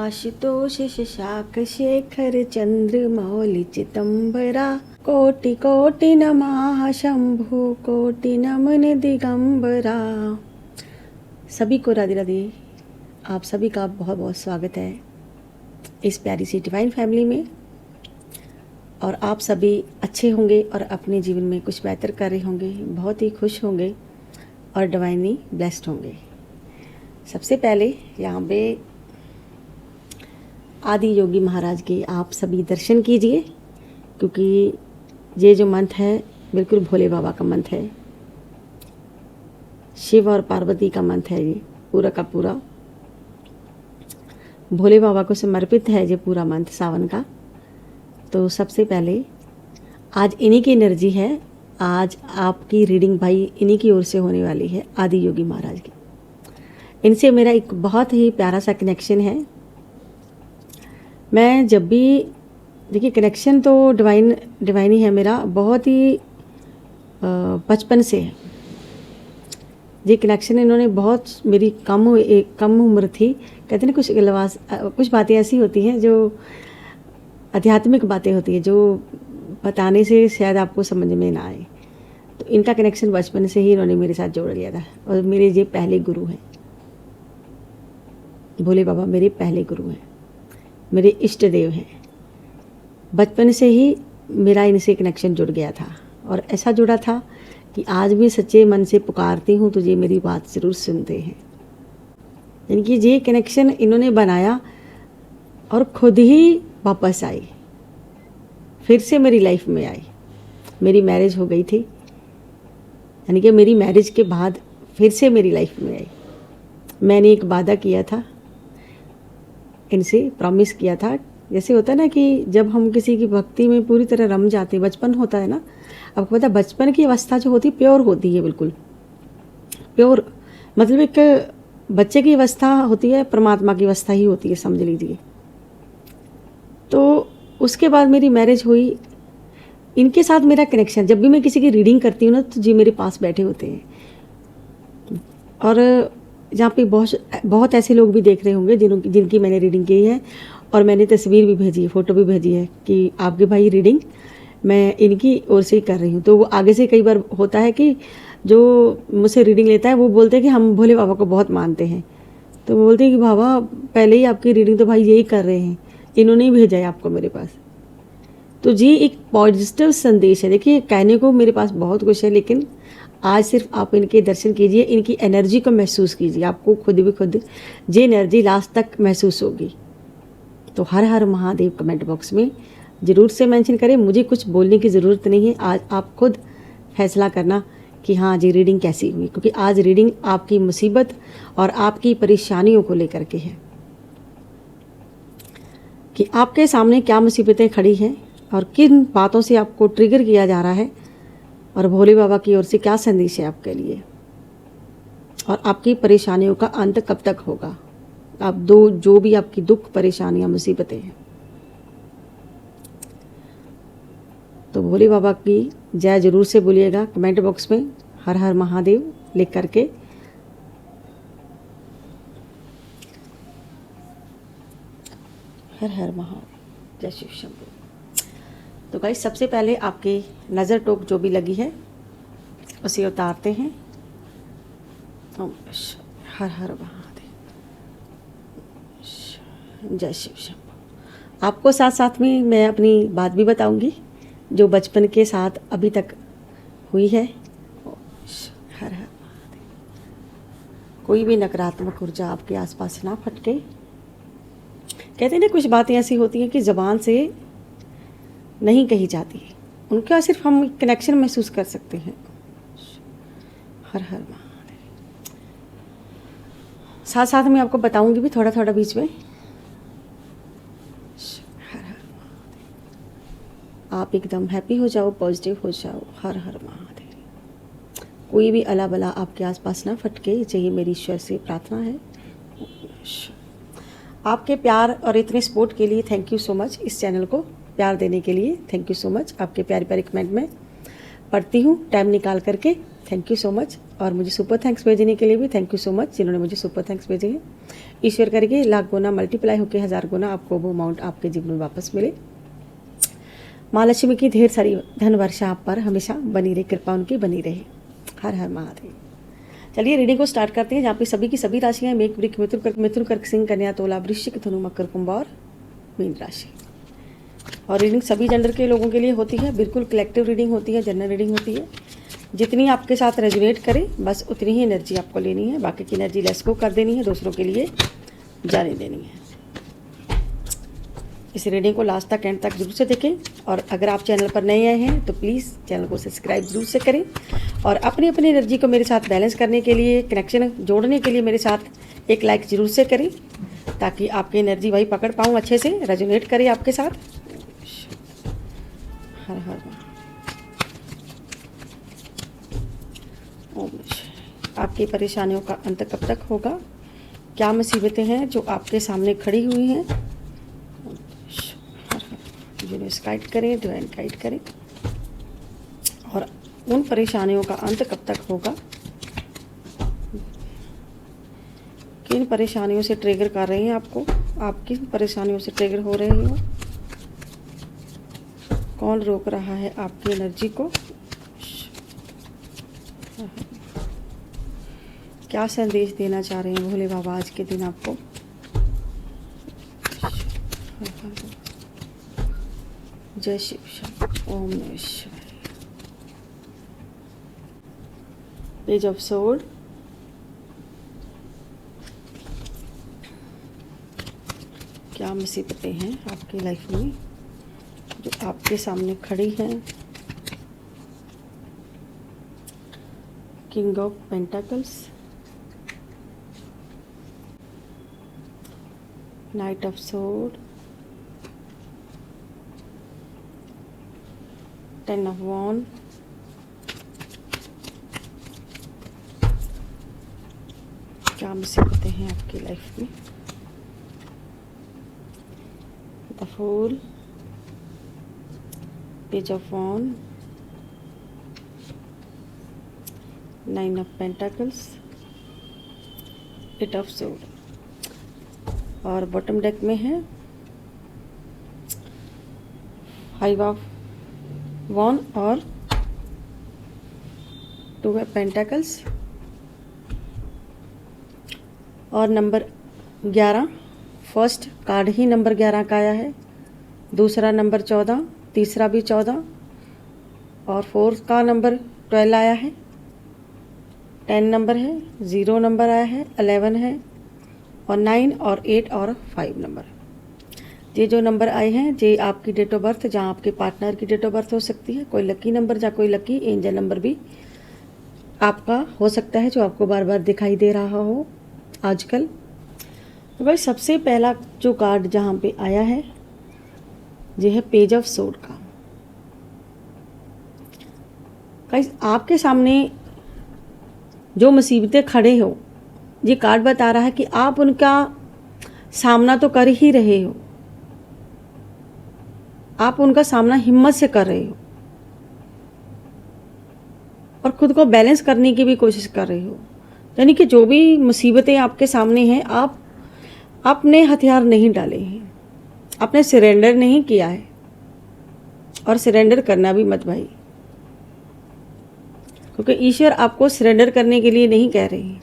आशुतोष शशाक शेखर चंद्रमौलि चिदंबरा कोटि कोटि नमः शंभु कोटि नमन दिगंबरा। सभी को राधे राधे। आप सभी का बहुत बहुत स्वागत है इस प्यारी सी डिवाइन फैमिली में। और आप सभी अच्छे होंगे और अपने जीवन में कुछ बेहतर कर रहे होंगे, बहुत ही खुश होंगे और डिवाइनली ब्लेस्ड होंगे। सबसे पहले यहाँ पे आदि योगी महाराज के आप सभी दर्शन कीजिए, क्योंकि ये जो मंत्र है बिल्कुल भोले बाबा का मंत्र है, शिव और पार्वती का मंत्र है। ये पूरा का पूरा भोले बाबा को समर्पित है ये पूरा मंत्र सावन का। तो सबसे पहले आज इन्हीं की एनर्जी है, आज आपकी रीडिंग भाई इन्हीं की ओर से होने वाली है, आदि योगी महाराज की। इनसे मेरा एक बहुत ही प्यारा सा कनेक्शन है। मैं जब भी देखिए कनेक्शन तो डिवाइन ही है मेरा, बहुत ही बचपन से है ये कनेक्शन। इन्होंने बहुत मेरी कम उम्र थी, कहते हैं कुछ बातें ऐसी होती हैं जो आध्यात्मिक बातें होती हैं जो बताने से शायद आपको समझ में ना आए। तो इनका कनेक्शन बचपन से ही इन्होंने मेरे साथ जोड़ लिया था। और मेरे ये पहले गुरु हैं, भोले बाबा मेरे पहले गुरु हैं, मेरे इष्ट देव हैं। बचपन से ही मेरा इनसे कनेक्शन जुड़ गया था और ऐसा जुड़ा था कि आज भी सच्चे मन से पुकारती हूँ तो ये मेरी बात ज़रूर सुनते हैं। यानी कि ये कनेक्शन इन्होंने बनाया और खुद ही वापस आई, फिर से मेरी लाइफ में आई। मेरी मैरिज हो गई थी, यानी कि मेरी मैरिज के बाद फिर से मेरी लाइफ में आई। मैंने एक वादा किया था इनसे, प्रॉमिस किया था। जैसे होता है ना कि जब हम किसी की भक्ति में पूरी तरह रम जाते हैं, बचपन होता है ना, आपको पता है बचपन की अवस्था जो होती है प्योर होती है, बिल्कुल प्योर। मतलब एक बच्चे की अवस्था होती है, परमात्मा की अवस्था ही होती है, समझ लीजिए। तो उसके बाद मेरी मैरिज हुई, इनके साथ मेरा कनेक्शन, जब भी मैं किसी की रीडिंग करती हूँ ना तो जी मेरे पास बैठे होते हैं। और जहाँ पे बहुत ऐसे लोग भी देख रहे होंगे जिनकी मैंने रीडिंग की है, और मैंने तस्वीर भी भेजी है, फ़ोटो भी भेजी है कि आपके भाई रीडिंग मैं इनकी ओर से ही कर रही हूँ। तो वो आगे से कई बार होता है कि जो मुझसे रीडिंग लेता है वो बोलते हैं कि हम भोले बाबा को बहुत मानते हैं। तो वो बोलते हैं कि बाबा पहले ही आपकी रीडिंग तो भाई यही कर रहे हैं, इन्होंने ही भेजा है आपको मेरे पास। तो जी एक पॉजिटिव संदेश है। देखिए कहने को मेरे पास बहुत कुछ है, लेकिन आज सिर्फ आप इनके दर्शन कीजिए, इनकी एनर्जी को महसूस कीजिए, आपको खुद ये एनर्जी लास्ट तक महसूस होगी। तो हर हर महादेव कमेंट बॉक्स में ज़रूर से मेंशन करें। मुझे कुछ बोलने की ज़रूरत नहीं है, आज आप खुद फैसला करना कि हाँ जी रीडिंग कैसी हुई, क्योंकि आज रीडिंग आपकी मुसीबत और आपकी परेशानियों को लेकर के है कि आपके सामने क्या मुसीबतें खड़ी हैं और किन बातों से आपको ट्रिगर किया जा रहा है, और भोले बाबा की ओर से क्या संदेश है आपके लिए, और आपकी परेशानियों का अंत कब तक होगा। आप जो भी आपकी दुख परेशानियां मुसीबतें हैं, तो भोले बाबा की जय जरूर से बोलिएगा कमेंट बॉक्स में, हर हर महादेव लिख करके। हर हर महादेव, जय शिव शंभू। तो गाइस सबसे पहले आपकी नज़र टोक जो भी लगी है उसे उतारते हैं। ओम हर हर महादेव, जय शिव शंभू। आपको साथ साथ में मैं अपनी बात भी बताऊंगी जो बचपन के साथ अभी तक हुई है। हर हर महादेव। कोई भी नकारात्मक ऊर्जा आपके आसपास ना फटके। कहते हैं ना कुछ बातें ऐसी होती हैं कि ज़बान से नहीं कही जाती, उनका सिर्फ हम कनेक्शन महसूस कर सकते हैं। हर हर महादेव। साथ साथ में आपको बताऊंगी भी थोड़ा थोड़ा बीच में। हर हर महादेव। आप एकदम हैप्पी हो जाओ, पॉजिटिव हो जाओ। हर हर महादेव। कोई भी अला बला आपके आसपास ना फटके, यही मेरी ईश्वर से प्रार्थना है। आपके प्यार और इतने सपोर्ट के लिए थैंक यू सो मच। इस चैनल को प्यार देने के लिए थैंक यू सो मच। आपके प्यारे प्यारे कमेंट में पढ़ती हूँ टाइम निकाल करके, थैंक यू सो मच। और मुझे सुपर थैंक्स भेजने के लिए भी थैंक यू सो मच जिन्होंने मुझे सुपर थैंक्स भेजे हैं। ईश्वर करेंगे लाख गुना मल्टीप्लाई होकर 1000 गुना आपको वो अमाउंट आपके जीवन में वापस मिले। माँ लक्ष्मी की ढेर सारी धन वर्षा आप पर हमेशा बनी रहे, कृपा उनकी बनी रहे। हर हर महादेव। चलिए रीडिंग को स्टार्ट करते हैं, जहाँ पे सभी की सभी राशियाँ मेघ वृक मिथुन कर्क सिंह कन्या तुला वृश्चिक धनु मकर कुंभ और मीन राशि। और रीडिंग सभी जेंडर के लोगों के लिए होती है, बिल्कुल कलेक्टिव रीडिंग होती है, जनरल रीडिंग होती है। जितनी आपके साथ रेजोनेट करे बस उतनी ही एनर्जी आपको लेनी है, बाकी की एनर्जी लेस को कर देनी है, दूसरों के लिए जाने देनी है। इस रीडिंग को लास्ट तक एंड तक जरूर से देखें, और अगर आप चैनल पर नए आए हैं तो प्लीज़ चैनल को सब्सक्राइब जरूर से करें, और अपनी अपनी एनर्जी को मेरे साथ बैलेंस करने के लिए, कनेक्शन जोड़ने के लिए मेरे साथ एक लाइक जरूर से करें, ताकि आपकी एनर्जी वही पकड़ पाऊँ, अच्छे से रेजोनेट करे आपके साथ। हर हर ओम। आपकी परेशानियों का अंत कब तक होगा? क्या मुसीबतें हैं जो आपके सामने खड़ी हुई हैं? यूनिवर्स गाइड करें, डिवाइन गाइड करें। और उन परेशानियों का अंत कब तक होगा? किन परेशानियों से ट्रिगर कर रहे हैं आपको? आप किन परेशानियों से ट्रिगर हो रहे हो? कौन रोक रहा है आपकी एनर्जी को? क्या संदेश देना चाह रहे हैं भोले बाबा आज के दिन आपको? जय शिव। ओम नमः शिवाय। Page of sword. क्या मुसीबतें हैं आपकी लाइफ में जो आपके सामने खड़ी हैं? King of pentacles, knight of sword, 10 of Wands, क्या मुसीबतें हैं आपकी लाइफ में? The fool, page of wand, 9 of Pentacles, 8 of Swords, और बॉटम डेक में है 5 of Wands और 2 of Pentacles, और नंबर 11। फर्स्ट कार्ड ही नंबर 11 का आया है, दूसरा नंबर 14, तीसरा भी 14, और फोर्थ का नंबर 12 आया है, 10 नंबर है, 0 नंबर आया है, 11 है, और 9 और 8 और 5 नंबर। ये जो नंबर आए हैं ये आपकी डेट ऑफ बर्थ, जहाँ आपके पार्टनर की डेट ऑफ बर्थ हो सकती है, कोई लकी नंबर या कोई लकी एंजल नंबर भी आपका हो सकता है जो आपको बार बार दिखाई दे रहा हो आजकल। तो भाई सबसे पहला जो कार्ड जहाँ पे आया है ये है पेज ऑफ सोर्ड का। गाइस आपके सामने जो मुसीबतें खड़े हो, ये कार्ड बता रहा है कि आप उनका सामना तो कर ही रहे हो, आप उनका सामना हिम्मत से कर रहे हो और खुद को बैलेंस करने की भी कोशिश कर रहे हो। यानी कि जो भी मुसीबतें आपके सामने हैं, आप अपने हथियार नहीं डाले हैं, आपने सरेंडर नहीं किया है, और सरेंडर करना भी मत भाई, क्योंकि ईश्वर आपको सरेंडर करने के लिए नहीं कह रहे हैं।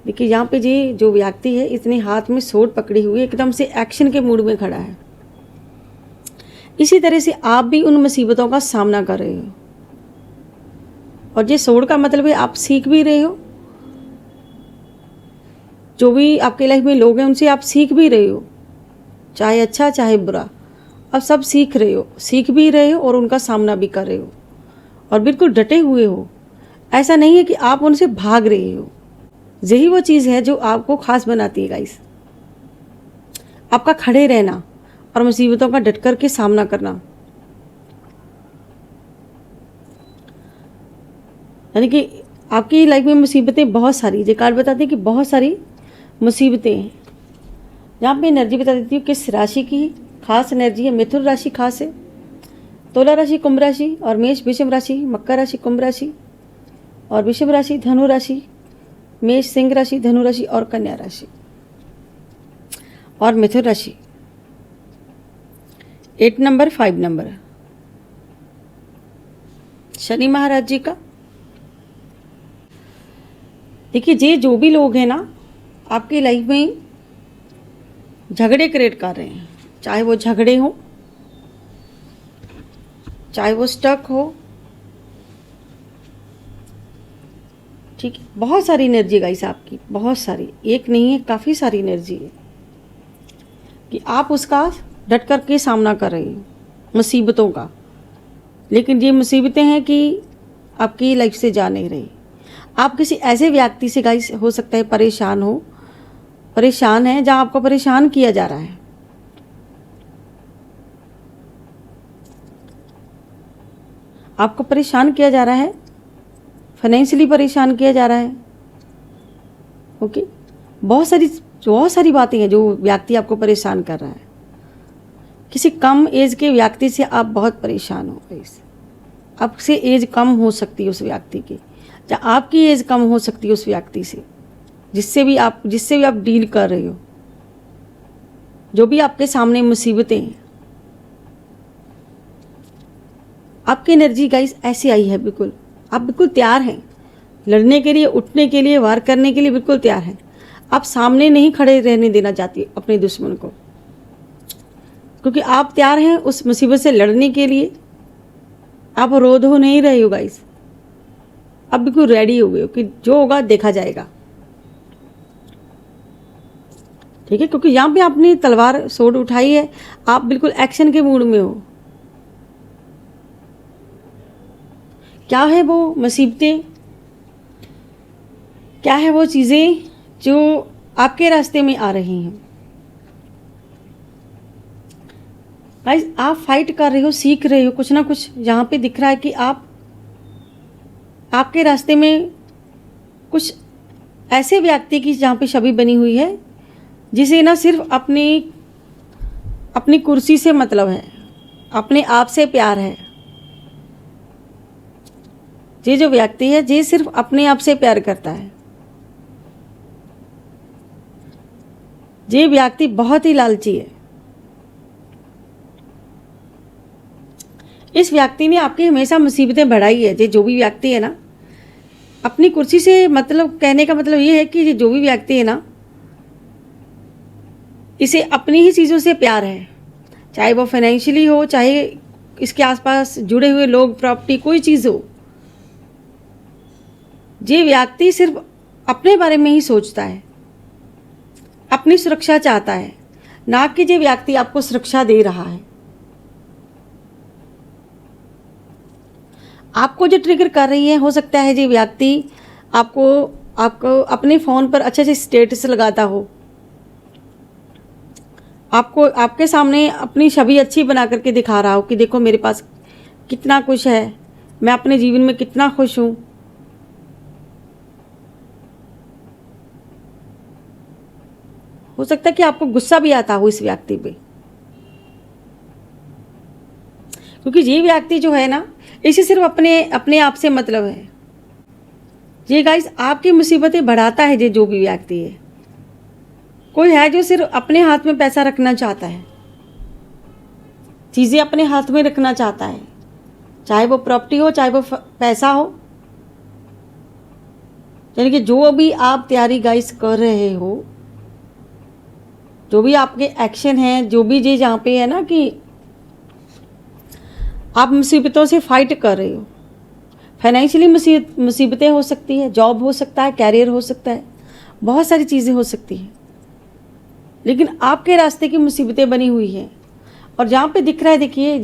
देखिए यहाँ पे जी जो व्यक्ति है इतने हाथ में सोर्ड पकड़ी हुई एकदम से एक्शन के मूड में खड़ा है। इसी तरह से आप भी उन मुसीबतों का सामना कर रहे हो, और ये सोर्ड का मतलब है आप सीख भी रहे हो, जो भी आपके लाइफ में लोग हैं उनसे आप सीख भी रहे हो, चाहे अच्छा चाहे बुरा, अब सब सीख भी रहे हो और उनका सामना भी कर रहे हो, और बिल्कुल डटे हुए हो। ऐसा नहीं है कि आप उनसे भाग रहे हो, यही वो चीज़ है जो आपको खास बनाती है गाइस, आपका खड़े रहना और मुसीबतों का डट कर के सामना करना। यानी कि आपकी लाइफ में मुसीबतें बहुत सारी, ये कार्ड बताते हैं कि बहुत सारी मुसीबतें हैं। यहाँ पे एनर्जी बता देती हूँ किस राशि की खास एनर्जी है। मिथुन राशि खास है, तुला राशि, कुंभ राशि, और मेष वृषभ राशि, मकर राशि, कुंभ राशि, और वृषभ राशि, धनु राशि, मेष, सिंह राशि, धनु राशि और कन्या राशि और मिथुन राशि। 8 नंबर, 5 नंबर शनि महाराज जी का। देखिए, ये जो भी लोग हैं ना आपकी लाइफ में झगड़े क्रिएट कर रहे हैं, चाहे वो झगड़े हो, चाहे वो स्टक हो, ठीक है। बहुत सारी एनर्जी गाइस आपकी, बहुत सारी, एक नहीं है, काफ़ी सारी एनर्जी है कि आप उसका डट कर के सामना कर रहे हैं मुसीबतों का। लेकिन ये मुसीबतें हैं कि आपकी लाइफ से जा नहीं रही। आप किसी ऐसे व्यक्ति से गाइस हो सकता है परेशान है, जहाँ आपको परेशान किया जा रहा है। आपको परेशान किया जा रहा है, फाइनेंशियली परेशान किया जा रहा है। ओके, बहुत सारी बातें हैं जो व्यक्ति आपको परेशान कर रहा है। किसी कम एज के व्यक्ति से आप बहुत परेशान हो गए। आपसे एज कम हो सकती है उस व्यक्ति की, या आपकी एज कम हो सकती है उस व्यक्ति से, जिससे भी आप डील कर रहे हो। जो भी आपके सामने मुसीबतें हैं, आपकी एनर्जी गाइस ऐसी आई है, बिल्कुल आप बिल्कुल तैयार हैं लड़ने के लिए, उठने के लिए, वार करने के लिए बिल्कुल तैयार हैं। आप सामने नहीं खड़े रहने देना चाहती अपने दुश्मन को, क्योंकि आप तैयार हैं उस मुसीबत से लड़ने के लिए। आप रोध हो नहीं रहे हो गाइस, आप बिल्कुल रेडी हो गए हो कि जो होगा देखा जाएगा, ठीक है। क्योंकि यहाँ पे आपने तलवार सोड उठाई है, आप बिल्कुल एक्शन के मूड में हो। क्या है वो मुसीबतें, क्या है वो चीज़ें जो आपके रास्ते में आ रही हैं। गाइस, आप फाइट कर रहे हो, सीख रहे हो कुछ ना कुछ। यहाँ पे दिख रहा है कि आपके रास्ते में कुछ ऐसे व्यक्ति की जहाँ पे छवि बनी हुई है, जिसे ना सिर्फ अपनी कुर्सी से मतलब है, अपने आप से प्यार है। ये जो व्यक्ति है, ये सिर्फ अपने आप से प्यार करता है। ये व्यक्ति बहुत ही लालची है। इस व्यक्ति ने आपकी हमेशा मुसीबतें बढ़ाई है। ये जो भी व्यक्ति है ना, अपनी कुर्सी से मतलब, कहने का मतलब ये है कि ये जो भी व्यक्ति है ना, इसे अपनी ही चीज़ों से प्यार है, चाहे वो फाइनेंशियली हो, चाहे इसके आसपास जुड़े हुए लोग, प्रॉपर्टी, कोई चीज़ हो। ये व्यक्ति सिर्फ अपने बारे में ही सोचता है, अपनी सुरक्षा चाहता है, ना कि ये व्यक्ति आपको सुरक्षा दे रहा है। आपको जो ट्रिगर कर रही है, हो सकता है ये व्यक्ति आपको अपने फ़ोन पर अच्छे से स्टेटस लगाता हो, आपके सामने अपनी छवि अच्छी बना करके दिखा रहा हो कि देखो मेरे पास कितना कुछ है, मैं अपने जीवन में कितना खुश हूँ। हो सकता है कि आपको गुस्सा भी आता हो इस व्यक्ति पे, क्योंकि ये व्यक्ति जो है ना, इसे सिर्फ अपने आप से मतलब है। ये गाइस आपकी मुसीबतें बढ़ाता है। ये जो भी व्यक्ति है, कोई है जो सिर्फ अपने हाथ में पैसा रखना चाहता है, चीज़ें अपने हाथ में रखना चाहता है, चाहे वो प्रॉपर्टी हो, चाहे वो पैसा हो। यानी कि जो भी आप तैयारी गाइस कर रहे हो, जो भी आपके एक्शन हैं, जो भी ये जहाँ पे है ना कि आप मुसीबतों से फाइट कर रहे हो। फाइनेंशियली मुसीबतें हो सकती है, जॉब हो सकता है, कैरियर हो सकता है, बहुत सारी चीज़ें हो सकती हैं। लेकिन आपके रास्ते की मुसीबतें बनी हुई हैं, और जहाँ पे दिख रहा है, देखिए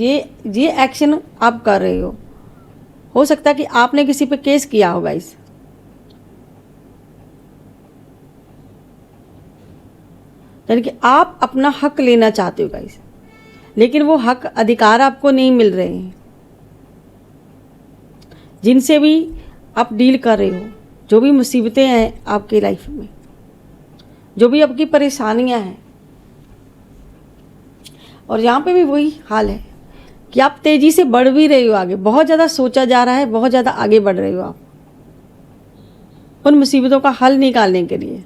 ये एक्शन आप कर रहे हो सकता है कि आपने किसी पे केस किया हो गाइस। यानी कि आप अपना हक लेना चाहते हो गाइस, लेकिन वो हक, अधिकार आपको नहीं मिल रहे हैं। जिनसे भी आप डील कर रहे हो, जो भी मुसीबतें हैं आपकी लाइफ में, जो भी आपकी परेशानियां हैं, और यहाँ पे भी वही हाल है कि आप तेज़ी से बढ़ भी रहे हो आगे। बहुत ज़्यादा सोचा जा रहा है, बहुत ज़्यादा आगे बढ़ रहे हो आप। उन मुसीबतों का हल निकालने के लिए,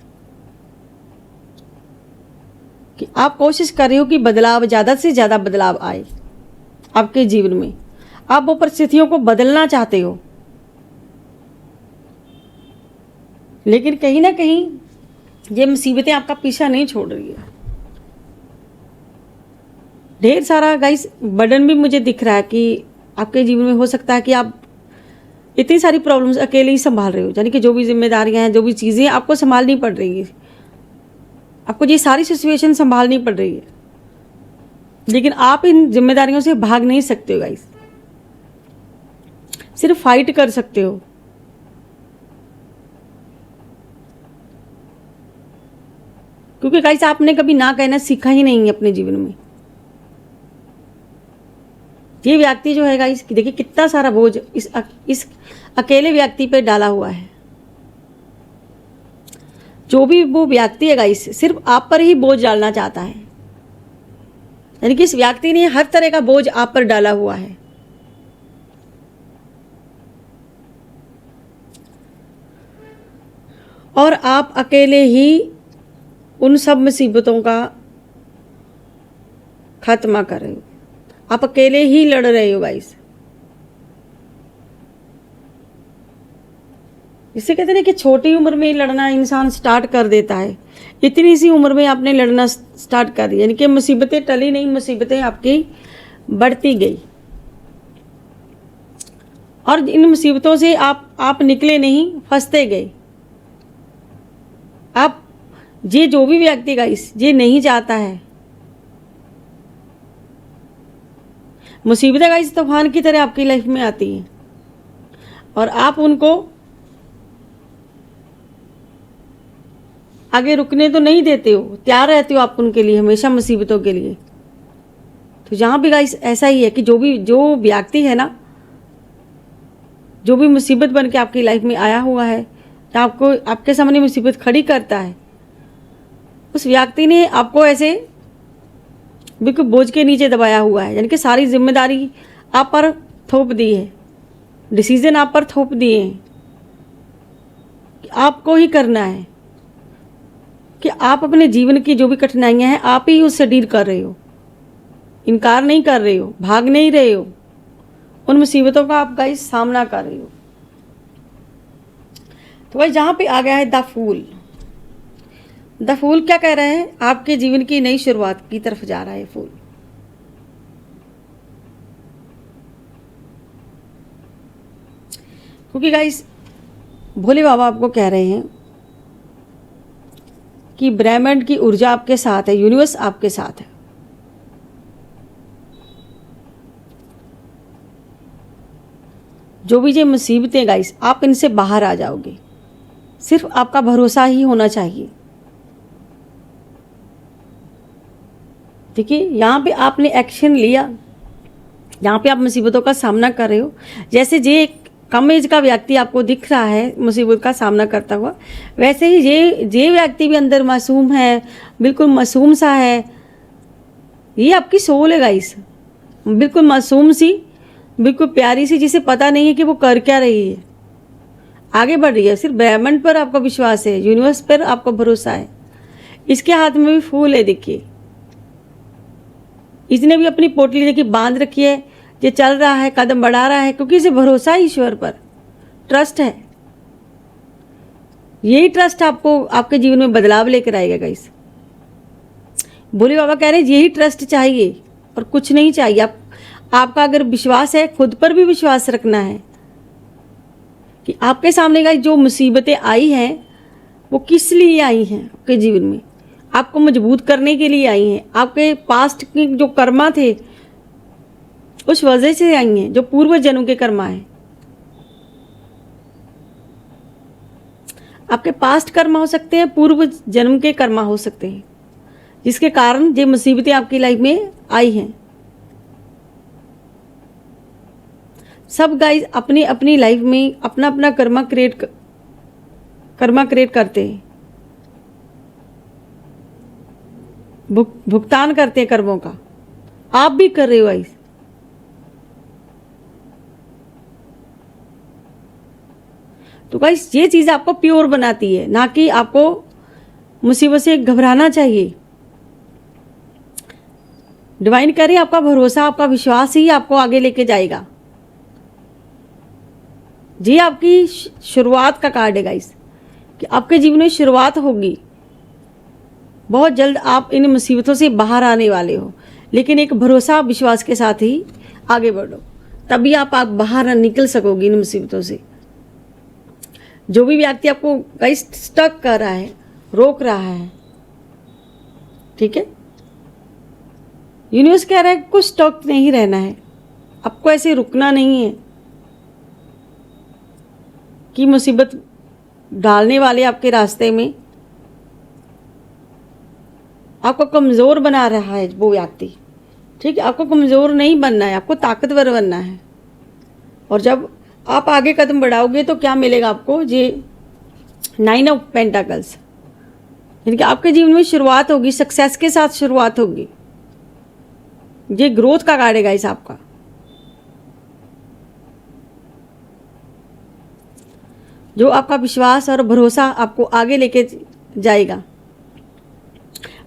कि आप कोशिश कर रहे हो कि बदलाव, ज़्यादा से ज़्यादा बदलाव आए आपके जीवन में। आप वो परिस्थितियों को बदलना चाहते हो, लेकिन कहीं ना कहीं ये मुसीबतें आपका पीछा नहीं छोड़ रही है। ढेर सारा गाइस बर्डन भी मुझे दिख रहा है कि आपके जीवन में हो सकता है कि आप इतनी सारी प्रॉब्लम्स अकेले ही संभाल रहे हो, यानी कि जो भी जिम्मेदारियां हैं, जो भी चीज़ें आपको संभालनी पड़ रही है, आपको ये सारी सिचुएशन संभालनी पड़ रही है, लेकिन आप इन जिम्मेदारियों से भाग नहीं सकते हो गाइस, सिर्फ फाइट कर सकते हो। क्योंकि गाइस आपने कभी ना कहना सीखा ही नहीं है अपने जीवन में। ये व्यक्ति जो है गाइस, देखिए कितना सारा बोझ इस अकेले व्यक्ति पे डाला हुआ है। जो भी वो व्यक्ति है गाइस, सिर्फ आप पर ही बोझ डालना चाहता है, यानी कि इस व्यक्ति ने हर तरह का बोझ आप पर डाला हुआ है। और आप अकेले ही उन सब मुसीबतों का खात्मा कर रहे हो, आप अकेले ही लड़ रहे हो गाइस। इसे कहते हैं कि छोटी उम्र में लड़ना इंसान स्टार्ट कर देता है, इतनी सी उम्र में आपने लड़ना स्टार्ट कर दिया, यानी कि मुसीबतें टली नहीं, मुसीबतें आपकी बढ़ती गई। और इन मुसीबतों से आप निकले नहीं, फंसते गए। आप ये जो भी व्यक्ति गाइस ये नहीं चाहता है, मुसीबतें गाइस तूफान की तरह आपकी लाइफ में आती हैं और आप उनको आगे रुकने तो नहीं देते हो, तैयार रहते हो आप उनके लिए हमेशा, मुसीबतों के लिए। तो यहाँ भी गाइस ऐसा ही है कि जो व्यक्ति है ना, जो भी मुसीबत बन के आपकी लाइफ में आया हुआ है, या आपको आपके सामने मुसीबत खड़ी करता है, उस व्यक्ति ने आपको ऐसे बिल्कुल बोझ के नीचे दबाया हुआ है, यानी कि सारी जिम्मेदारी आप पर थोप दी है, डिसीजन आप पर थोप दिए हैं कि आपको ही करना है, कि आप अपने जीवन की जो भी कठिनाइयां हैं आप ही उससे डील कर रहे हो, इनकार नहीं कर रहे हो, भाग नहीं रहे हो, उन मुसीबतों का आप गाइस सामना कर रहे हो। तो भाई जहाँ पे आ गया है द फूल। द फूल क्या कह रहे हैं? आपके जीवन की नई शुरुआत की तरफ जा रहा है फूल। क्योंकि गाइस भोले बाबा आपको कह रहे हैं कि ब्रह्मांड की ऊर्जा आपके साथ है, यूनिवर्स आपके साथ है। जो भी ये मुसीबतें गाइस, आप इनसे बाहर आ जाओगे, सिर्फ आपका भरोसा ही होना चाहिए। देखिए यहाँ पे आपने एक्शन लिया, यहाँ पे आप मुसीबतों का सामना कर रहे हो। जैसे ये कम एज का व्यक्ति आपको दिख रहा है मुसीबत का सामना करता हुआ, वैसे ही ये व्यक्ति भी अंदर मासूम है, बिल्कुल मासूम सा है। ये आपकी सोल है गाइस, बिल्कुल मासूम सी, बिल्कुल प्यारी सी, जिसे पता नहीं है कि वो कर क्या रही है, आगे बढ़ रही है। सिर्फ ब्रह्मांड पर आपका विश्वास है, यूनिवर्स पर आपका भरोसा है। इसके हाथ में भी फूल है, देखिए इसने भी अपनी पोटली देखिए बांध रखी है, ये चल रहा है, कदम बढ़ा रहा है, क्योंकि इसे भरोसा है, ईश्वर पर ट्रस्ट है। यही ट्रस्ट आपको आपके जीवन में बदलाव लेकर आएगा गाइस। भोले बाबा कह रहे हैं यही ट्रस्ट चाहिए और कुछ नहीं चाहिए। आपका अगर विश्वास है, खुद पर भी विश्वास रखना है कि आपके सामने गाइस जो मुसीबतें आई हैं वो किस लिए आई हैं, आपके जीवन में आपको मजबूत करने के लिए आई हैं। आपके पास्ट के जो कर्मा थे उस वजह से आई हैं, जो पूर्व जन्म के कर्मा हैं। आपके पास्ट कर्मा हो सकते हैं, पूर्व जन्म के कर्मा हो सकते हैं, जिसके कारण ये मुसीबतें आपकी लाइफ में आई हैं। सब गाइस अपनी अपनी लाइफ में अपना अपना कर्मा क्रिएट करते हैं, भुगतान करते हैं कर्मों का। आप भी कर रहे हो गाइस। तो गाइस ये चीज़ आपको प्योर बनाती है, ना कि आपको मुसीबत से घबराना चाहिए। डिवाइन करे आपका भरोसा, आपका विश्वास ही आपको आगे लेके जाएगा। जी आपकी शुरुआत का कार्ड है गाइस, कि आपके जीवन में शुरुआत होगी। बहुत जल्द आप इन मुसीबतों से बाहर आने वाले हो, लेकिन एक भरोसा विश्वास के साथ ही आगे बढ़ो, तभी आप बाहर निकल सकोगे इन मुसीबतों से। जो भी व्यक्ति आपको गाइस स्टक कर रहा है, रोक रहा है, ठीक है, यूनिवर्स कह रहा है कुछ स्टक नहीं रहना है, आपको ऐसे रुकना नहीं है कि मुसीबत डालने वाले आपके रास्ते में आपको कमज़ोर बना रहा है वो व्यक्ति, ठीक है। आपको कमज़ोर नहीं बनना है, आपको ताकतवर बनना है। और जब आप आगे कदम बढ़ाओगे तो क्या मिलेगा आपको, ये 9 ऑफ पेंटाकल्स, यानी कि आपके जीवन में शुरुआत होगी, सक्सेस के साथ शुरुआत होगी। ये ग्रोथ का कार्ड है गाइस आपका। जो आपका विश्वास और भरोसा आपको आगे लेके जाएगा।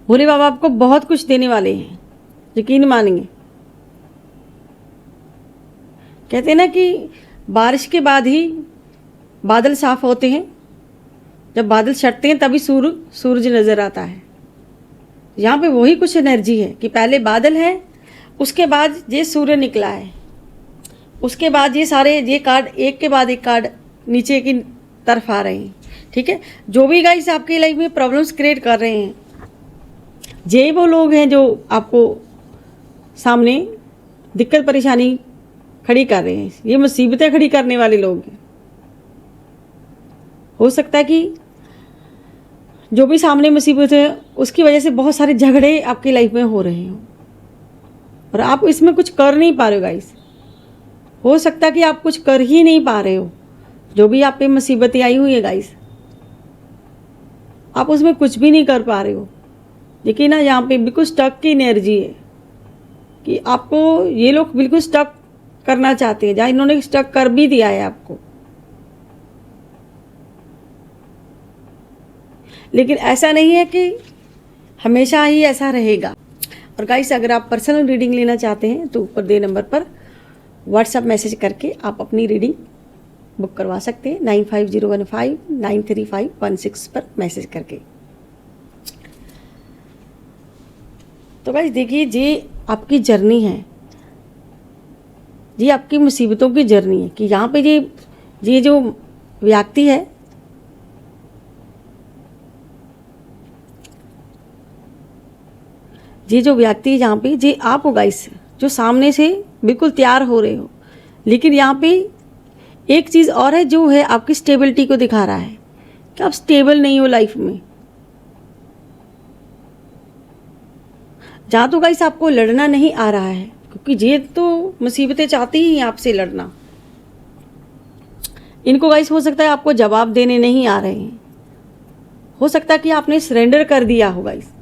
भोले बाबा आपको बहुत कुछ देने वाले हैं, यकीन मानेंगे। कहते हैं ना कि बारिश के बाद ही बादल साफ होते हैं, जब बादल छटते हैं तभी सूरज नज़र आता है। यहाँ पे वही कुछ एनर्जी है कि पहले बादल है, उसके बाद ये सूर्य निकला है, उसके बाद ये कार्ड एक के बाद एक कार्ड नीचे की तरफ आ रहे हैं, ठीक है। जो भी गाइस आपकी लाइफ में प्रॉब्लम्स क्रिएट कर रहे हैं, ये वो लोग हैं जो आपको सामने दिक्कत परेशानी खड़ी कर रहे हैं, ये मुसीबतें खड़ी करने वाले लोग हैं। हो सकता है कि जो भी सामने मुसीबत है उसकी वजह से बहुत सारे झगड़े आपकी लाइफ में हो रहे हो और आप इसमें कुछ कर नहीं पा रहे हो गाइस। हो सकता है कि आप कुछ कर ही नहीं पा रहे हो, जो भी आप पे मुसीबतें आई हुई है गाइस, आप उसमें कुछ भी नहीं कर पा रहे हो। लेकिन ना यहाँ पे बिल्कुल स्टक की एनर्जी है कि आपको ये लोग बिल्कुल स्टक करना चाहते हैं, जहाँ इन्होंने स्टक कर भी दिया है आपको। लेकिन ऐसा नहीं है कि हमेशा ही ऐसा रहेगा। और गाइस अगर आप पर्सनल रीडिंग लेना चाहते हैं तो ऊपर दे नंबर पर व्हाट्सएप मैसेज करके आप अपनी रीडिंग बुक करवा सकते हैं, 9501593516 पर मैसेज करके। तो गाइस देखिए, ये आपकी जर्नी है, ये आपकी मुसीबतों की जर्नी है कि यहाँ पे ये जो व्यक्ति है, ये जो व्यक्ति यहाँ पे ये आप हो गाइस, जो सामने से बिल्कुल तैयार हो रहे हो। लेकिन यहाँ पे एक चीज़ और है जो है आपकी स्टेबिलिटी को दिखा रहा है कि आप स्टेबल नहीं हो लाइफ में। जहाँ तो गाइस आपको लड़ना नहीं आ रहा है, क्योंकि ये तो मुसीबतें चाहती ही आपसे लड़ना। इनको गाइस हो सकता है आपको जवाब देने नहीं आ रहे हैं, हो सकता है कि आपने सरेंडर कर दिया हो गाइस।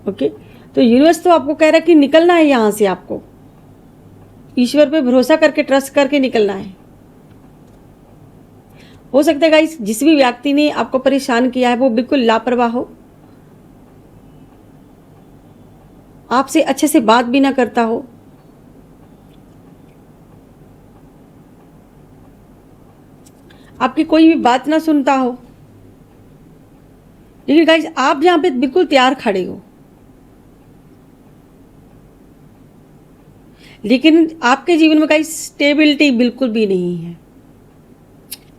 ओके, तो यूनिवर्स तो आपको कह रहा है कि निकलना है यहाँ से, आपको ईश्वर पे भरोसा करके ट्रस्ट करके निकलना है। हो सकता है गाइस जिस भी व्यक्ति ने आपको परेशान किया है वो बिल्कुल लापरवाह हो, आपसे अच्छे से बात भी ना करता हो, आपकी कोई भी बात ना सुनता हो। लेकिन गाइस आप यहाँ पे बिल्कुल तैयार खड़े हो, लेकिन आपके जीवन में गाइस स्टेबिलिटी बिल्कुल भी नहीं है।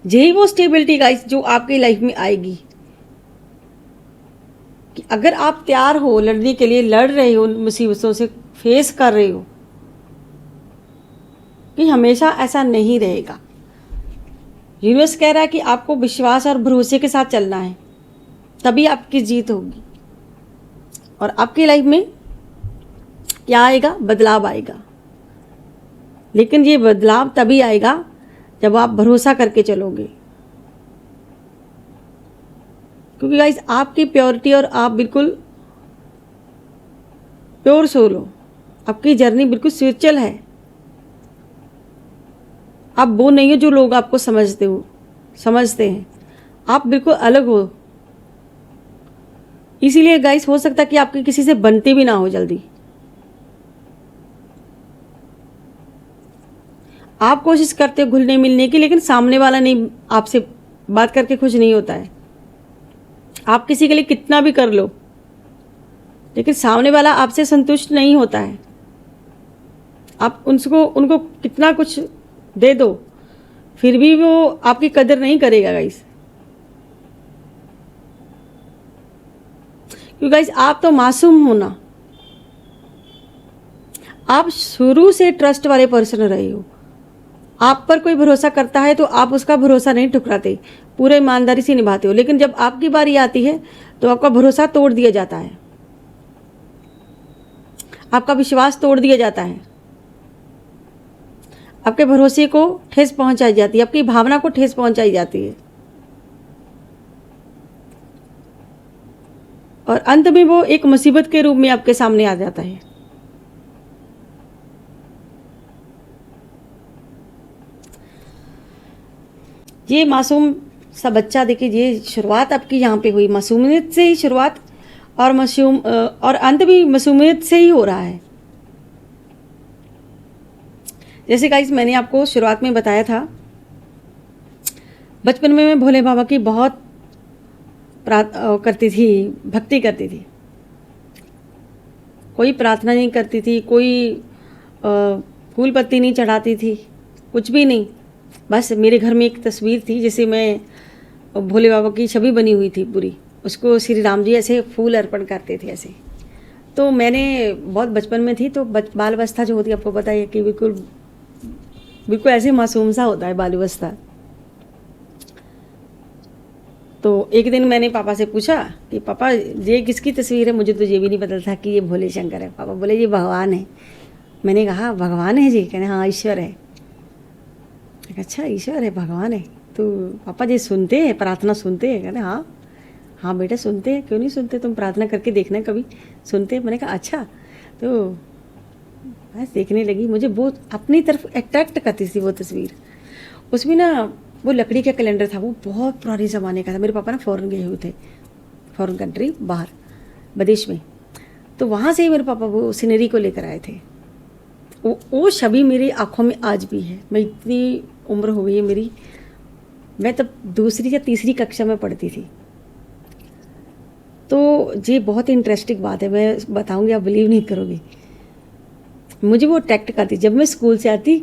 यही वो स्टेबिलिटी गाइस जो आपकी लाइफ में आएगी कि अगर आप तैयार हो लड़ने के लिए, लड़ रहे हो, मुसीबतों से फेस कर रहे हो, कि हमेशा ऐसा नहीं रहेगा। यूनिवर्स कह रहा है कि आपको विश्वास और भरोसे के साथ चलना है, तभी आपकी जीत होगी। और आपकी लाइफ में क्या आएगा? बदलाव आएगा। लेकिन ये बदलाव तभी आएगा जब आप भरोसा करके चलोगे, क्योंकि गाइस आपकी प्योरिटी और आप बिल्कुल प्योर सोल हो, आपकी जर्नी बिल्कुल स्पिरिचुअल है। आप वो नहीं हो जो लोग आपको समझते हैं। आप बिल्कुल अलग हो। इसीलिए गाइस हो सकता है कि आपकी किसी से बनती भी ना हो जल्दी। आप कोशिश करते हो घुलने मिलने की, लेकिन सामने वाला नहीं, आपसे बात करके खुश नहीं होता है। आप किसी के लिए कितना भी कर लो, लेकिन सामने वाला आपसे संतुष्ट नहीं होता है। आप उनको कितना कुछ दे दो, फिर भी वो आपकी कदर नहीं करेगा गाइस। क्योंकि गाइस आप तो मासूम हो ना, आप शुरू से ट्रस्ट वाले पर्सन रहे हो। आप पर कोई भरोसा करता है तो आप उसका भरोसा नहीं ठुकराते, पूरे ईमानदारी से निभाते हो। लेकिन जब आपकी बारी आती है तो आपका भरोसा तोड़ दिया जाता है, आपका विश्वास तोड़ दिया जाता है, आपके भरोसे को ठेस पहुंचाई जाती है, आपकी भावना को ठेस पहुंचाई जाती है, और अंत में वो एक मुसीबत के रूप में आपके सामने आ जाता है। ये मासूम सा बच्चा, देखिए ये शुरुआत आपकी यहाँ पे हुई, मासूमियत से ही शुरुआत, और अंत भी मासूमियत से ही हो रहा है। जैसे गाइस मैंने आपको शुरुआत में बताया था, बचपन में मैं भोले बाबा की बहुत करती थी, भक्ति करती थी। कोई प्रार्थना नहीं करती थी, कोई फूल पत्ती नहीं चढ़ाती थी, कुछ भी नहीं। बस मेरे घर में एक तस्वीर थी, जैसे मैं भोले बाबा की छवि बनी हुई थी पूरी, उसको श्री राम जी ऐसे फूल अर्पण करते थे ऐसे। तो मैंने बहुत बचपन में थी, तो बाल अवस्था जो होती है आपको पता है कि बिल्कुल ऐसे मासूम सा होता है बाल अवस्था। तो एक दिन मैंने पापा से पूछा कि पापा ये किसकी तस्वीर है, मुझे तो ये भी नहीं पता था कि ये भोले शंकर है। पापा बोले ये भगवान है। मैंने कहा भगवान है जी? कहने हाँ ईश्वर है। अच्छा ईश्वर है, भगवान है, तो पापा जी सुनते हैं, प्रार्थना सुनते हैं? कहते हाँ हाँ बेटा सुनते हैं, क्यों नहीं सुनते, तुम प्रार्थना करके देखना कभी, सुनते हैं। मैंने कहा अच्छा। तो बस देखने लगी, मुझे बहुत अपनी तरफ अट्रैक्ट करती थी वो तस्वीर। उसमें ना वो लकड़ी का कैलेंडर था, वो बहुत पुराने ज़माने का था। मेरे पापा ना फ़ॉरेन गए हुए थे, फ़ॉरेन कंट्री, बाहर विदेश में, तो वहाँ से ही मेरे पापा वो सीनरी को लेकर आए थे। वो छवि मेरी आँखों में आज भी है। मैं इतनी उम्र हो गई है मेरी, मैं तब दूसरी या तीसरी कक्षा में पढ़ती थी। तो ये बहुत इंटरेस्टिंग बात है, मैं बताऊंगी, आप बिलीव नहीं करोगे। मुझे वो अट्रैक्ट करती। जब मैं स्कूल से आती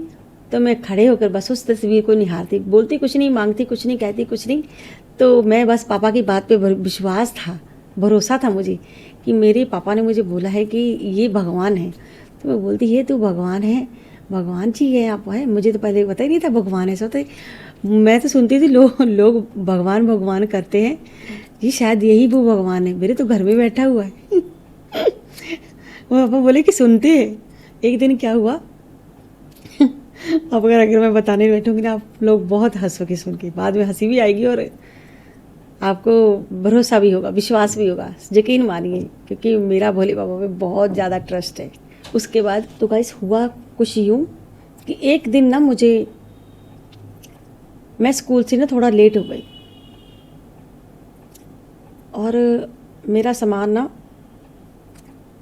तो मैं खड़े होकर बस उस तस्वीर को निहारती, बोलती कुछ नहीं, मांगती कुछ नहीं, कहती कुछ नहीं। तो मैं बस पापा की बात पे विश्वास था, भरोसा था मुझे कि मेरे पापा ने मुझे बोला है कि ये भगवान है। तो मैं बोलती ये तो भगवान है, भगवान जी है आप है। मुझे तो पहले पता ही नहीं था भगवान ऐसा होता है। मैं तो सुनती थी लोग भगवान भगवान करते हैं, ये शायद यही वो भगवान है, मेरे तो घर में बैठा हुआ है। वो पापा बोले कि सुनते हैं। एक दिन क्या हुआ, अब अगर मैं बताने बैठूंगी ना, आप लोग बहुत हंसोगे सुन के, बाद में हंसी भी आएगी और आपको भरोसा भी होगा, विश्वास भी होगा, यकीन मानिए, क्योंकि मेरा भोले बाबा में बहुत ज़्यादा ट्रस्ट है। उसके बाद तो गाइस हुआ कुछ यूँ कि एक दिन ना मैं स्कूल से ना थोड़ा लेट हो गई, और मेरा सामान ना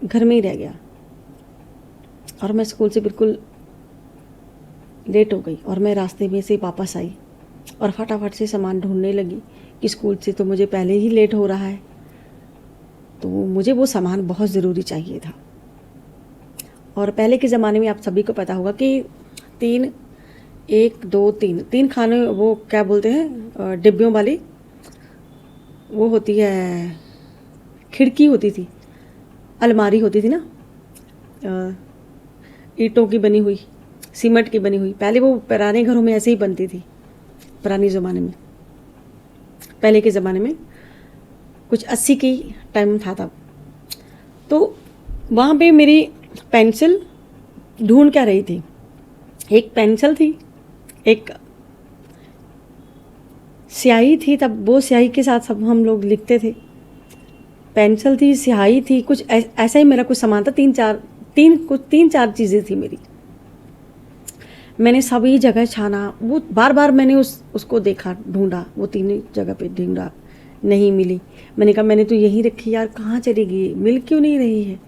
घर में ही रह गया, और मैं स्कूल से बिल्कुल लेट हो गई। और मैं रास्ते में से वापस आई और फटाफट से सामान ढूंढने लगी कि स्कूल से तो मुझे पहले ही लेट हो रहा है, तो मुझे वो सामान बहुत ज़रूरी चाहिए था। और पहले के ज़माने में आप सभी को पता होगा कि 3 खाने, वो क्या बोलते हैं, डिब्बियों वाली वो होती है, खिड़की होती थी, अलमारी होती थी ना, ईंटों की बनी हुई, सीमेंट की बनी हुई। पहले वो पुराने घरों में ऐसे ही बनती थी, पुराने ज़माने में, पहले के ज़माने में, कुछ 80 की टाइम था तब। तो वहाँ पे मेरी पेंसिल ढूंढ क्या रही थी, एक पेंसिल थी, एक स्याही थी, तब वो स्याही के साथ सब हम लोग लिखते थे। पेंसिल थी, स्याही थी, कुछ ऐसा ही मेरा कुछ सामान था, तीन चार चीज़ें थी मेरी। मैंने सभी जगह छाना, वो बार बार मैंने उसको देखा, ढूंढा, वो तीनों जगह पे ढूंढा, नहीं मिली। मैंने कहा मैंने तो यहीं रखी यार, कहाँ चली गई, मिल क्यों नहीं रही है,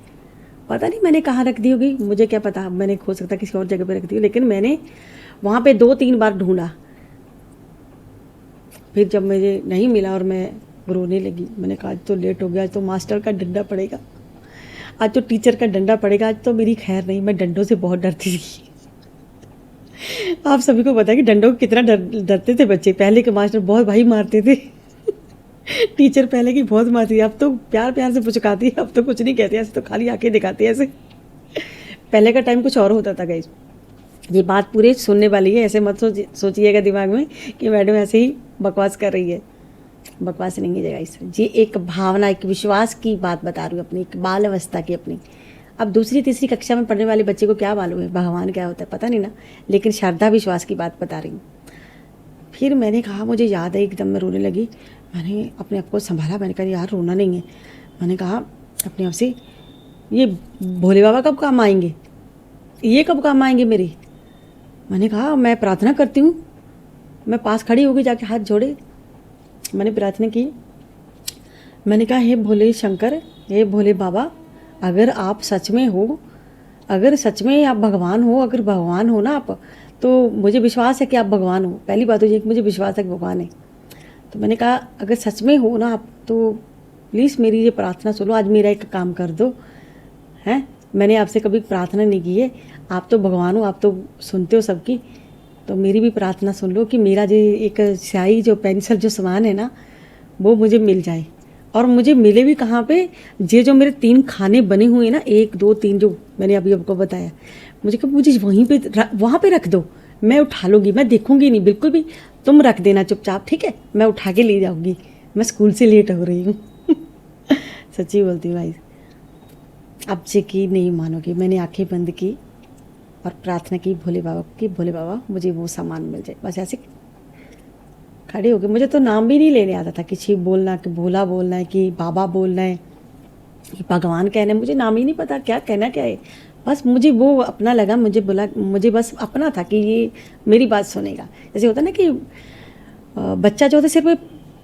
पता नहीं मैंने कहाँ रख दी होगी, मुझे क्या पता, मैंने हो सकता किसी और जगह पे रख दी हो, लेकिन मैंने वहाँ पे 2-3 बार ढूंढा। फिर जब मुझे नहीं मिला और मैं रोने लगी, मैंने कहा आज तो लेट हो गया, आज तो मास्टर का डंडा पड़ेगा, आज तो टीचर का डंडा पड़ेगा, आज तो मेरी खैर नहीं। मैं डंडों से बहुत डरती थी। आप सभी को पता है कि डंडों को कितना डरते थे बच्चे। पहले के मास्टर बहुत भाई मारते थे। टीचर पहले की बहुत मारती थी, अब तो प्यार प्यार से पुचकाती है, अब तो कुछ नहीं कहती, ऐसे तो खाली आंखें दिखाती है ऐसे। पहले का टाइम कुछ और होता था गाइस। ये बात पूरे सुनने वाली है, ऐसे मत सोचिएगा दिमाग में कि मैडम ऐसे ही बकवास कर रही है। बकवास नहीं है गाइस, ये एक भावना, एक विश्वास की बात बता रही हूँ अपनी, एक बाल अवस्था की अपनी। अब दूसरी तीसरी कक्षा में पढ़ने वाले बच्चे को क्या मालूम है भगवान क्या होता है, पता नहीं ना, लेकिन श्रद्धा विश्वास की बात बता रही हूँ। फिर मैंने कहा, मुझे याद है एकदम मैं रोने लगी, मैंने अपने आप को संभाला, मैंने कहा यार रोना नहीं है। मैंने कहा अपने आप से, ये भोले बाबा कब काम आएंगे, ये कब काम आएंगे मेरे। मैंने कहा मैं प्रार्थना करती हूँ, मैं पास खड़ी हो गई, जाके हाथ जोड़े, मैंने प्रार्थना की। मैंने कहा हे भोले शंकर, हे भोले बाबा, अगर आप सच में हो, अगर सच में आप भगवान हो, अगर भगवान हो ना आप, तो मुझे विश्वास है कि आप भगवान हो। पहली बात तो ये कि मुझे विश्वास है कि भगवान है। तो मैंने कहा अगर सच में हो ना आप, तो प्लीज़ मेरी ये प्रार्थना सुनो, आज मेरा एक काम कर दो। हैं, मैंने आपसे कभी प्रार्थना नहीं की है, आप तो भगवान हो, आप तो सुनते हो सबकी, तो मेरी भी प्रार्थना सुन लो कि मेरा जो एक स्याही जो पेंसिल जो सामान है ना, वो मुझे मिल जाए। और मुझे मिले भी कहाँ पे, ये जो मेरे 3 खाने बने हुए ना, 1 2 3 जो मैंने अभी आपको बताया, मुझे कब मुझे वहीं पे वहाँ पे रख दो, मैं उठा लूँगी, मैं देखूँगी नहीं बिल्कुल भी, तुम रख देना चुपचाप, ठीक है, मैं उठा के ले जाऊँगी, मैं स्कूल से लेट हो रही हूँ। सच्ची बोलती हूँ भाई। अब की नहीं मानोगे, मैंने आंखें बंद की और प्रार्थना की भोले बाबा की, भोले बाबा मुझे वो सामान मिल जाए। बस ऐसे खड़े हो गए। मुझे तो नाम भी नहीं लेने आता था, किसी बोलना कि भोला बोलना है कि बाबा बोलना है कि भगवान कहना है, मुझे नाम ही नहीं पता क्या कहना क्या है। बस मुझे वो अपना लगा, मुझे बोला, मुझे बस अपना था कि ये मेरी बात सुनेगा। जैसे होता ना कि बच्चा जो होता है सिर्फ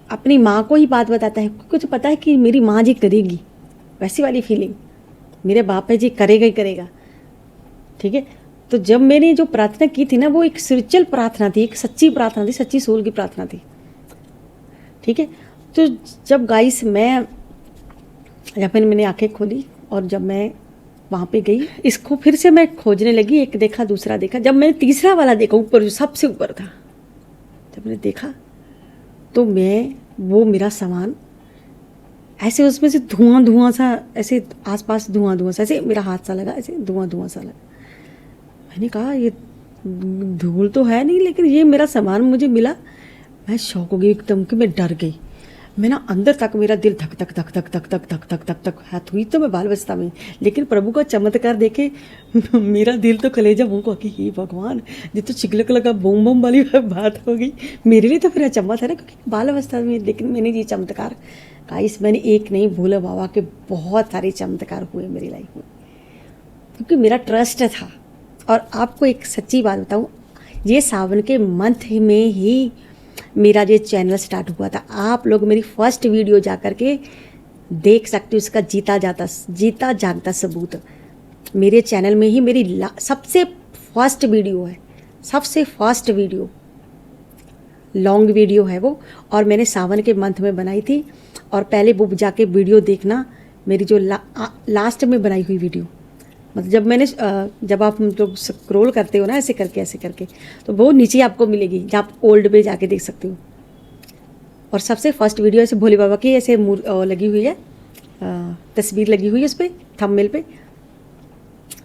अपनी माँ को ही बात बताता है, कुछ पता है कि मेरी माँ जी करेगी, वैसी वाली फीलिंग, मेरे बाप है जी करेगा ही करेगा, ठीक है। तो जब मैंने जो प्रार्थना की थी ना, वो एक स्पिरिचुअल प्रार्थना थी, एक सच्ची प्रार्थना थी, सच्ची सोल की प्रार्थना थी, ठीक है। तो जब गाइस मैंने आंखें खोली और जब मैं वहाँ पे गई, इसको फिर से मैं खोजने लगी, एक देखा दूसरा देखा, जब मैंने तीसरा वाला देखा ऊपर, जो सबसे ऊपर था, जब मैंने देखा तो वो मेरा सामान ऐसे उसमें से धुआं सा, ऐसे आसपास धुआं सा, ऐसे मेरा हाथ सा लगा, ऐसे धुआं सा लगा। मैंने कहा ये धूल तो है नहीं, लेकिन ये मेरा सामान मुझे मिला। मैं शौक हो गई एकदम कि मैं डर गई। मैं ना अंदर तक मेरा दिल धक धक धक धक धक धक धक धक धक धक हाथ हुई तो मैं बाल बचता में, लेकिन प्रभु का चमत्कार देखे मेरा दिल तो कलेजा मुँह को कि हे भगवान, ये तो चिकलक लगा बम बम वाली बात हो गई मेरे लिए। तो फिर अचम्मा था ना, क्योंकि बाल अवस्था में, लेकिन मैंने ये चमत्कार गाइस, मैंने एक नहीं, भोले बाबा के बहुत सारे चमत्कार हुए मेरी लाइफ में, क्योंकि मेरा ट्रस्ट था। और आपको एक सच्ची बात बताऊँ, ये सावन के मंथ में ही मेरा ये चैनल स्टार्ट हुआ था। आप लोग मेरी फर्स्ट वीडियो जा कर के देख सकते हो, उसका जीता जागता सबूत मेरे चैनल में ही मेरी सबसे फर्स्ट वीडियो है, सबसे फर्स्ट वीडियो, लॉन्ग वीडियो है वो, और मैंने सावन के मंथ में बनाई थी। और पहले वो जाके वीडियो देखना, मेरी जो लास्ट में बनाई हुई वीडियो, मतलब जब आप लोग स्क्रॉल करते हो ना ऐसे करके, तो वो नीचे आपको मिलेगी, जहाँ आप ओल्ड पे जाके देख सकते हो। और सबसे फर्स्ट वीडियो ऐसे भोले बाबा की ऐसे लगी हुई है, तस्वीर लगी हुई है उस पर, थंबनेल पे,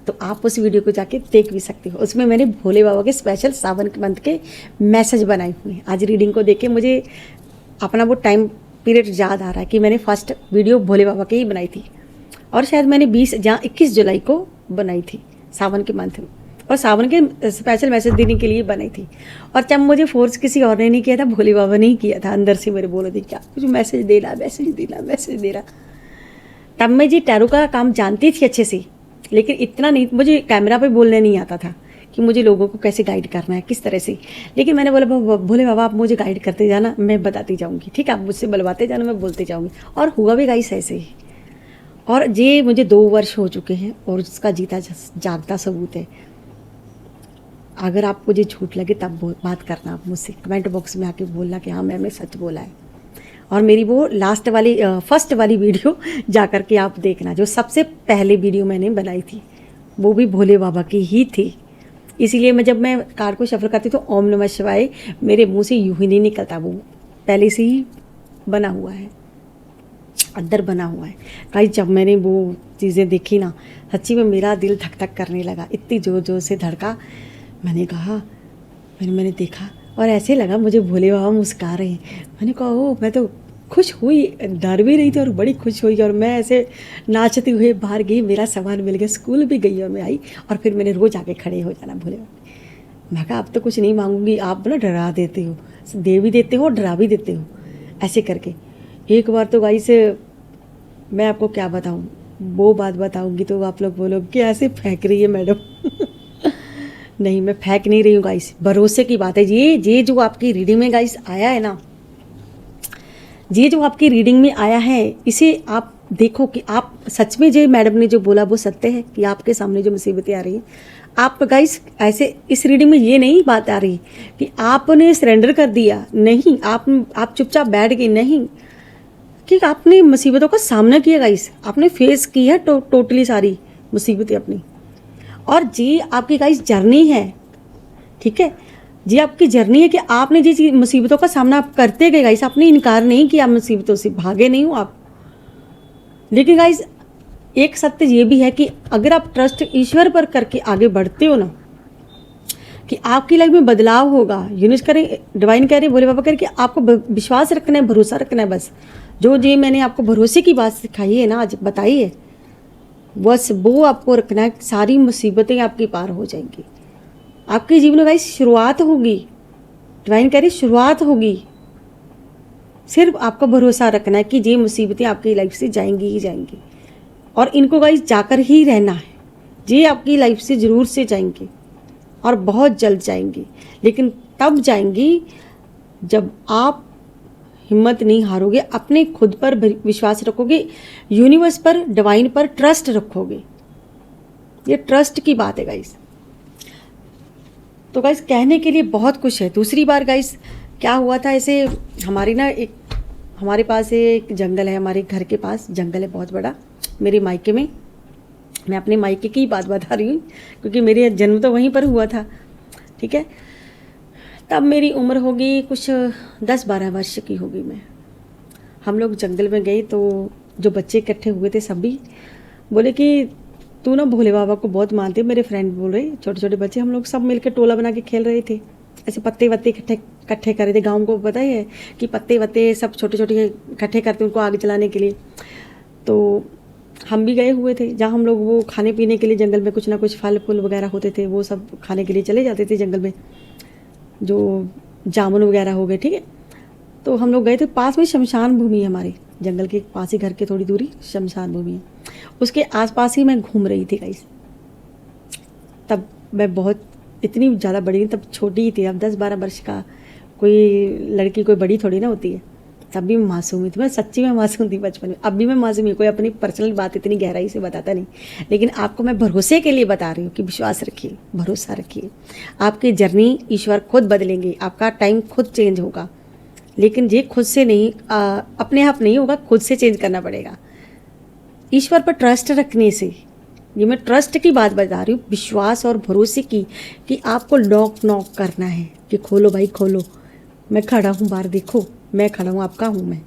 तो आप उस वीडियो को जाके देख भी सकते हो। उसमें मैंने भोले बाबा के स्पेशल सावन के मंथ के मैसेज बनाए हुए हैं। आज रीडिंग को देख के मुझे अपना वो टाइम पीरियड याद आ रहा है कि मैंने फर्स्ट वीडियो भोले बाबा की ही बनाई थी, और शायद मैंने 21 जुलाई को बनाई थी सावन के मंथ में, और सावन के स्पेशल मैसेज देने के लिए बनाई थी। और जब मुझे फोर्स किसी और ने नहीं किया था, भोले बाबा ने ही किया था, अंदर से मेरे बोले थे क्या कुछ मैसेज देना। तब मैं जी टैरो का काम जानती थी अच्छे से, लेकिन इतना नहीं, मुझे कैमरा पे बोलने नहीं आता था कि मुझे लोगों को कैसे गाइड करना है, किस तरह से। लेकिन मैंने बोला भोले बाबा आप मुझे गाइड करते जाना, मैं बताती जाऊँगी, ठीक है, आप मुझसे बुलवाते जाना, मैं बोलते जाऊँगी। और हुआ भी गाइस ऐसे ही। और ये मुझे 2 वर्ष हो चुके हैं और उसका जीता जागता सबूत है। अगर आपको मुझे झूठ लगे तब बात करना, आप मुझसे कमेंट बॉक्स में आके बोलना कि हाँ मैम ने सच बोला है। और मेरी वो लास्ट वाली फर्स्ट वाली वीडियो जा कर के आप देखना, जो सबसे पहले वीडियो मैंने बनाई थी वो भी भोले बाबा की ही थी। इसीलिए जब मैं कार्ड को शफल करती तो ओम नमः शिवाय मेरे मुंह से यूं ही नहीं निकलता, वो पहले से ही बना हुआ है, अंदर बना हुआ है। गाइस जब मैंने वो चीज़ें देखी ना, सच्ची में मेरा दिल धक धक करने लगा, इतनी जोर जोर से धड़का। मैंने कहा, मैंने देखा और ऐसे लगा मुझे भोले बाबा मुस्कुरा रहे हैं। मैंने कहा ओ, मैं तो खुश हुई, डर भी रही थी और बड़ी खुश हुई। और मैं ऐसे नाचती हुए बाहर गई, मेरा सामान मिल गया, स्कूल भी गई और मैं आई। और फिर मैंने रोज़ आके खड़े हो जाना भोले बाबा। मैं कहा अब तो कुछ नहीं मांगूंगी, आप ना डरा देते हो, दे भी देते हो और डरा भी देते हो, ऐसे करके। एक बार तो गाइस मैं आपको क्या बताऊँ, वो बात बताऊँगी तो आप लोग बोलोगे कि ऐसे फेंक रही है मैडम। नहीं, मैं फेंक नहीं रही हूँ गाइस, भरोसे की बात है। ये जो आपकी रीडिंग में गाइस आया है ना, ये जो आपकी रीडिंग में आया है, इसे आप देखो कि आप सच में जो मैडम ने जो बोला वो सत्य है कि आपके सामने जो मुसीबतें आ रही हैं। आप गाइस ऐसे इस रीडिंग में ये नहीं बात आ रही कि आपने सरेंडर कर दिया, नहीं, आप चुपचाप बैठ गई, नहीं, कि आपने मुसीबतों का सामना किया गाइस, आपने फेस की है टोटली सारी मुसीबतें अपनी। और जी आपकी गाइस जर्नी है, ठीक है, जी आपकी जर्नी है कि आपने जी मुसीबतों का सामना आप करते गए गाइस, आपने इनकार नहीं किया मुसीबतों से, भागे नहीं हो आप। लेकिन गाइस एक सत्य ये भी है कि अगर आप ट्रस्ट ईश्वर पर करके आगे बढ़ते हो ना, कि आपकी लाइफ में बदलाव होगा। यूनिवर्स करें, डिवाइन कह रहे, भोले बाबा कह रहे कि आपको विश्वास रखना है, भरोसा रखना है। बस जो जी मैंने आपको भरोसे की बात सिखाई है ना, आज बताई है, बस वो आपको रखना है, सारी मुसीबतें आपकी पार हो जाएंगी। आपके जीवन में गाइस शुरुआत होगी, डिवाइन कह रही शुरुआत होगी। सिर्फ आपका भरोसा रखना है कि ये मुसीबतें आपकी लाइफ से जाएंगी ही जाएंगी, और इनको गाइस जाकर ही रहना है। ये आपकी लाइफ से ज़रूर से जाएंगी और बहुत जल्द जाएंगी। लेकिन तब जाएंगी जब आप हिम्मत नहीं हारोगे, अपने खुद पर विश्वास रखोगे, यूनिवर्स पर, डिवाइन पर ट्रस्ट रखोगे। ये ट्रस्ट की बात है गाइस। तो गाइस कहने के लिए बहुत कुछ है। दूसरी बार गाइस क्या हुआ था, ऐसे हमारे पास एक जंगल है, हमारे घर के पास जंगल है बहुत बड़ा, मेरे मायके में। मैं अपने मायके की बात बता रही हूँ क्योंकि मेरे जन्म तो वहीं पर हुआ था, ठीक है। तब मेरी उम्र होगी कुछ 10-12 वर्ष की होगी मैं। हम लोग जंगल में गए तो जो बच्चे इकट्ठे हुए थे सभी बोले कि तू ना भोले बाबा को बहुत मानते। मेरे फ्रेंड बोल रहे, छोटे छोटे बच्चे, हम लोग सब मिलकर टोला बना के खेल रहे थे, ऐसे पत्ते वत्ते इकट्ठे कर रहे थे। गाँव को पता ही है कि पत्ते वत्ते सब छोटे छोटे इकट्ठे करते उनको आग जलाने के लिए। तो हम भी गए हुए थे जहाँ हम लोग वो खाने पीने के लिए जंगल में कुछ ना कुछ फल फूल वगैरह होते थे, वो सब खाने के लिए चले जाते थे जंगल में, जो जामुन वगैरह हो गए, ठीक है। तो हम लोग गए थे, पास में शमशान भूमि है हमारे जंगल के पास ही, घर के थोड़ी दूरी शमशान भूमि है, उसके आसपास ही मैं घूम रही थी गाइस। तब मैं बहुत इतनी ज़्यादा बड़ी नहीं, तब छोटी ही थी, अब 10-12 वर्ष का कोई लड़की कोई बड़ी थोड़ी ना होती है। तब भी मैं मासूम थी, मैं सच्ची में मासूम थी बचपन में, अब भी मैं मासूम हूँ। कोई अपनी पर्सनल बात इतनी गहराई से बताता नहीं, लेकिन आपको मैं भरोसे के लिए बता रही हूँ कि विश्वास रखिए, भरोसा रखिए। आपकी जर्नी ईश्वर खुद बदलेंगे, आपका टाइम खुद चेंज होगा। लेकिन ये खुद से नहीं, अपने आप नहीं होगा, खुद से चेंज करना पड़ेगा ईश्वर पर ट्रस्ट रखने से। ये मैं ट्रस्ट की बात बता रही हूँ, विश्वास और भरोसे की, कि आपको नॉक करना है कि खोलो भाई खोलो, मैं खड़ा हूँ बाहर, देखो मैं खड़ा हूँ, आपका हूँ मैं,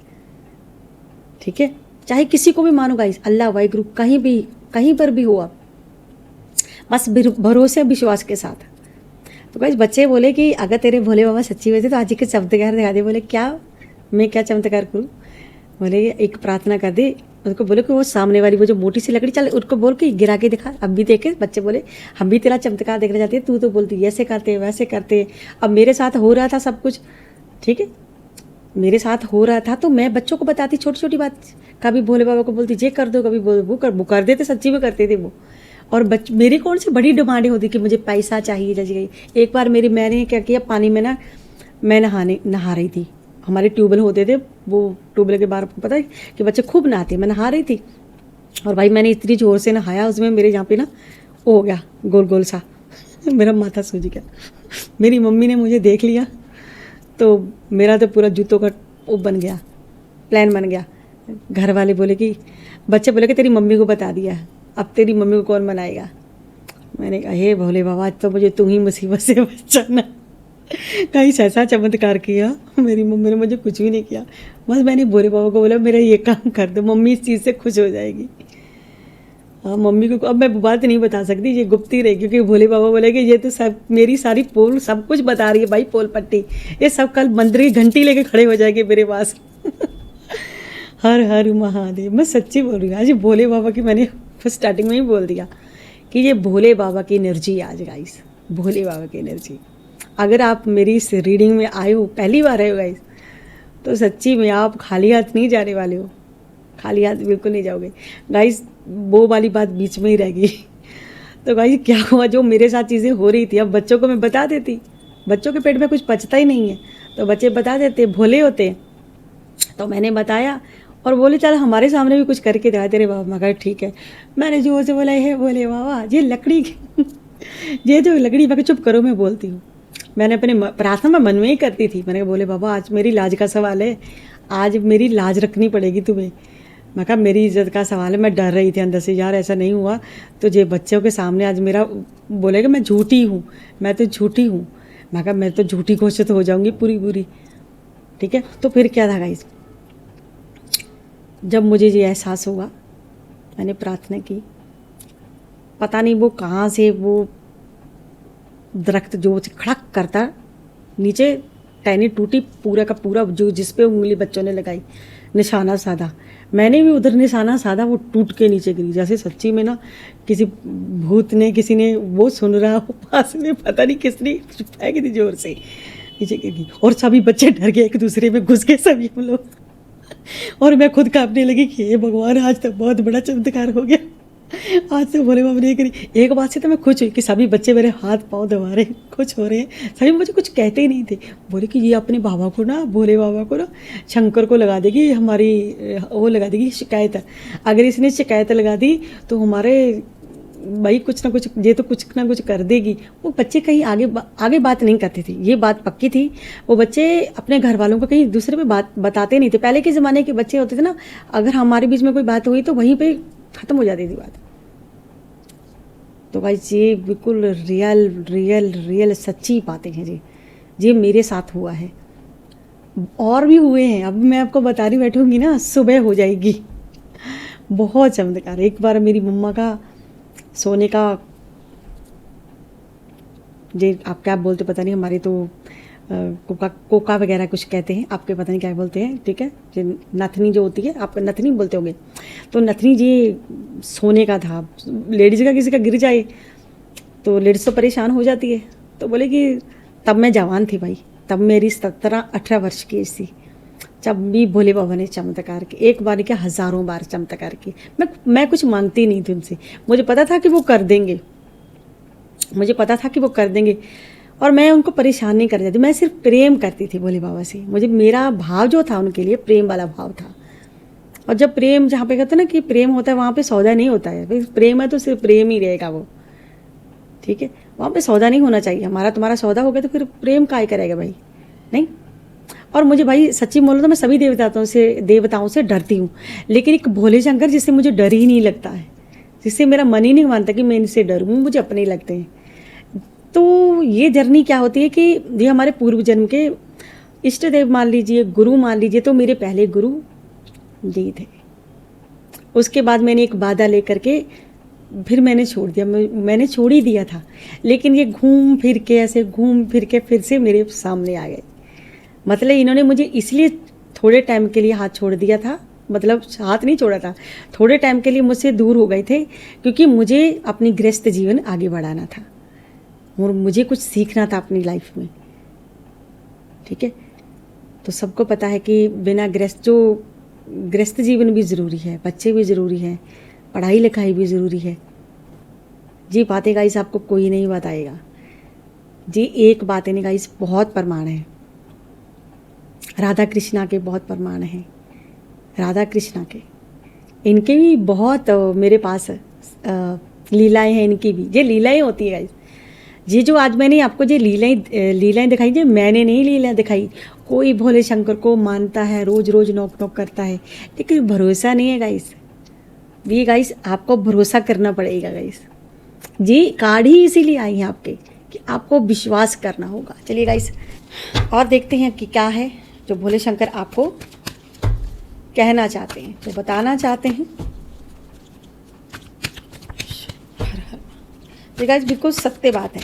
ठीक है। चाहे किसी को भी मानो गाइस, अल्लाह वाहिगुरु, कहीं पर भी हो आप, बस भरोसे विश्वास के साथ। तो गाइस बच्चे बोले कि अगर तेरे भोले बाबा सच्ची हुए थे तो आज के चमत्कार दिखा दे। बोले क्या, मैं क्या चमत्कार करूँ? बोले एक प्रार्थना कर दे। उसको बोले कि वो सामने वाली वो जो मोटी सी लकड़ी चल, उसको बोल के गिरा के दिखा। अब भी देखे बच्चे बोले हम भी तेरा चमत्कार देखना चाहते हैं, तू तो बोलती ऐसे करते वैसे करते। अब मेरे साथ हो रहा था सब कुछ, ठीक है, मेरे साथ हो रहा था, तो मैं बच्चों को बताती छोटी छोटी बात। कभी भोले बाबा को बोलती ये कर दो, कभी वो कर देते, सच्ची में करते थे वो। और मेरी कौन सी बड़ी डिमांडें होती कि मुझे पैसा चाहिए जैसे। एक बार मैंने क्या किया, पानी में ना मैं नहा रही थी, हमारे ट्यूबवेल होते थे, वो ट्यूबवेल के बाहर पता है कि बच्चे खूब नहाते, मैं नहा रही थी और भाई मैंने इतनी ज़ोर से नहाया, उसमें मेरे यहाँ पे ना हो गया गोल गोल सा मेरा माथा सूज गया। मेरी मम्मी ने मुझे देख लिया तो मेरा तो पूरा जूतों का वो बन गया, प्लान बन गया। घर वाले बोले कि बच्चे बोले कि तेरी मम्मी को बता दिया, अब तेरी मम्मी को कौन बनाएगा। मैंने कहा हे भोले बाबा, आज तो मुझे तुम ही मुसीबत से बचाना। कहीं ऐसा चमत्कार किया, मेरी मम्मी ने मुझे कुछ भी नहीं किया, बस मैंने भोले बाबा को बोला मेरा ये काम कर दो, मम्मी इस चीज़ से खुश हो जाएगी। हाँ, मम्मी को अब मैं बात नहीं बता सकती, ये गुप्त ही रही, क्योंकि भोले बाबा बोले कि ये तो सब मेरी सारी पोल सब कुछ बता रही है भाई, पोल पट्टी ये सब कल मंदिर की घंटी लेके खड़े हो जाएगी मेरे पास। हर हर महादेव, मैं सच्ची बोल रही हूँ। आज भोले बाबा की मैंने स्टार्टिंग में ही बोल दिया कि ये भोले बाबा की एनर्जी आज गाइस, भोले बाबा की एनर्जी। अगर आप मेरी इस रीडिंग में आए हो, पहली बार आए हो गाइस, तो सच्ची में आप खाली हाथ नहीं जाने वाले हो, खाली हाथ बिल्कुल नहीं जाओगे गाइस। वो वाली बात बीच में ही रह गई। तो गाइस क्या हुआ, जो मेरे साथ चीज़ें हो रही थी अब बच्चों को मैं बता देती, बच्चों के पेट में कुछ पचता ही नहीं है तो बच्चे बता देते, भोले होते हैं। तो मैंने बताया और बोले चल हमारे सामने भी कुछ करके दिखा तेरे बाबा। मैं कहा ठीक है। मैंने जोर से बोला है बोले बाबा ये लकड़ी ये जो लकड़ी, मैं चुप करो मैं बोलती हूँ। मैंने अपने प्रार्थना में मन में ही करती थी, मैंने कहा बोले बाबा आज मेरी लाज का सवाल है, आज मेरी लाज रखनी पड़ेगी तुम्हें। मैं कहा मेरी इज्जत का सवाल है, मैं डर रही थी अंदर से यार ऐसा नहीं हुआ तो ये बच्चों के सामने आज मेरा बोलेगा मैं झूठी हूँ, मैं तो झूठी हूँ। मैं कहा मैं तो झूठी घोषित हो जाऊँगी पूरी पूरी। ठीक है, तो फिर क्या था गाइस, जब मुझे ये एहसास हुआ मैंने प्रार्थना की, पता नहीं वो कहाँ से वो दरख्त जो खड़क करता नीचे टहनी टूटी, पूरा का पूरा जो जिस पे उंगली बच्चों ने लगाई निशाना साधा, मैंने भी उधर निशाना साधा, वो टूट के नीचे गिरी। जैसे सच्ची में ना किसी भूत ने, किसी ने वो सुन रहा हो पास में, पता नहीं किसने फेंक दी जोर से, नीचे गिर गई और सभी बच्चे डर गए, एक दूसरे में घुस गए सभी हम लोग। और मैं खुद कांपने लगी कि हे भगवान आज तो बहुत बड़ा चमत्कार हो गया, आज तो भोले बाबा ने करी। एक बात से तो मैं खुश हुई कि सभी बच्चे मेरे हाथ पाँव दबा रहे हैं, खुश हो रहे हैं, सभी मुझे कुछ कहते ही नहीं थे। बोले कि ये अपने बाबा को ना, भोले बाबा को ना, शंकर को लगा देगी, हमारी वो लगा देगी शिकायत। अगर इसने शिकायत लगा दी तो हमारे भाई कुछ ना कुछ, ये तो कुछ ना कुछ कर देगी। वो बच्चे कहीं आगे बात नहीं करते थे, ये बात पक्की थी। वो बच्चे अपने घर वालों को कहीं दूसरे पे बात बताते नहीं थे। पहले के ज़माने के बच्चे होते थे ना, अगर हमारे बीच में कोई बात हुई तो वहीं पे ख़त्म हो जाती थी बात। तो भाई ये बिल्कुल रियल रियल रियल सच्ची बातें हैं जी, ये मेरे साथ हुआ है और भी हुए हैं। अब मैं आपको बता रही बैठूंगी ना सुबह हो जाएगी। बहुत चमत्कार। एक बार मेरी मम्मा का सोने का, ये आप क्या बोलते पता नहीं, हमारे तो कोका वगैरह कुछ कहते हैं, आपके पता नहीं क्या बोलते हैं। ठीक है, ये नथनी जो होती है, आप नथनी बोलते होंगे। तो नथनी ये सोने का था। लेडीज़ का किसी का गिर जाए तो लेडीज़ तो परेशान हो जाती है। तो बोले कि तब मैं जवान थी भाई, तब मेरी 17-18 वर्ष की एज थी, जब भी भोले बाबा ने चमत्कार किए। एक बार क्या हज़ारों बार चमत्कार किए। मैं कुछ मांगती नहीं थी उनसे, मुझे पता था कि वो कर देंगे, मुझे पता था कि वो कर देंगे और मैं उनको परेशान नहीं कर जाती। मैं सिर्फ प्रेम करती थी भोले बाबा से। मुझे मेरा भाव जो था उनके लिए प्रेम वाला भाव था। और जब प्रेम, जहाँ पे कहते हैं ना कि प्रेम होता है वहाँ पे सौदा नहीं होता है। प्रेम है तो सिर्फ प्रेम ही रहेगा वो। ठीक है, वहाँ पे सौदा नहीं होना चाहिए। हमारा तुम्हारा सौदा हो गया तो फिर प्रेम काय करेगा भाई, नहीं। और मुझे भाई सच्ची बोलो तो मैं सभी देवताओं से डरती हूँ, लेकिन एक भोले शंकर जिससे मुझे डर ही नहीं लगता है, जिससे मेरा मन ही नहीं मानता कि मैं इनसे डरूँ, मुझे अपने ही लगते हैं। तो ये जर्नी क्या होती है कि ये हमारे पूर्व जन्म के इष्ट देव मान लीजिए, गुरु मान लीजिए। तो मेरे पहले गुरु जी थे। उसके बाद मैंने एक वादा लेकर के फिर मैंने छोड़ दिया। मैंने छोड़ ही दिया था, लेकिन ये घूम फिर के फिर से मेरे सामने आ गए। मतलब इन्होंने मुझे इसलिए थोड़े टाइम के लिए हाथ छोड़ दिया था, मतलब हाथ नहीं छोड़ा था, थोड़े टाइम के लिए मुझसे दूर हो गए थे, क्योंकि मुझे अपनी गृहस्थ जीवन आगे बढ़ाना था और मुझे कुछ सीखना था अपनी लाइफ में। ठीक है, तो सबको पता है कि बिना गृहस्थ जीवन भी ज़रूरी है, बच्चे भी ज़रूरी हैं, पढ़ाई लिखाई भी ज़रूरी है। जी बातें गाइस आपको कोई नहीं बताएगा। जी एक बात है नहीं गाइस, बहुत प्रमाण है, राधा कृष्णा के बहुत प्रमाण हैं, राधा कृष्णा के, इनके भी बहुत मेरे पास लीलाएं हैं इनकी भी। ये लीलाएं होती है गाइस, ये जो आज मैंने आपको जो लीलाएं दिखाई, ये मैंने नहीं लीलाएं दिखाई। कोई भोले शंकर को मानता है, रोज रोज नोक नोक करता है, लेकिन भरोसा नहीं है गाइस। ये गाइस आपको भरोसा करना पड़ेगा गाइस। जी कार्ड ही इसीलिए आई है आपके कि आपको विश्वास करना होगा। चलिए गाइस और देखते हैं कि क्या है जो भोले शंकर आपको कहना चाहते हैं, जो बताना चाहते हैं। ये गाइस बिल्कुल सत्य बात है।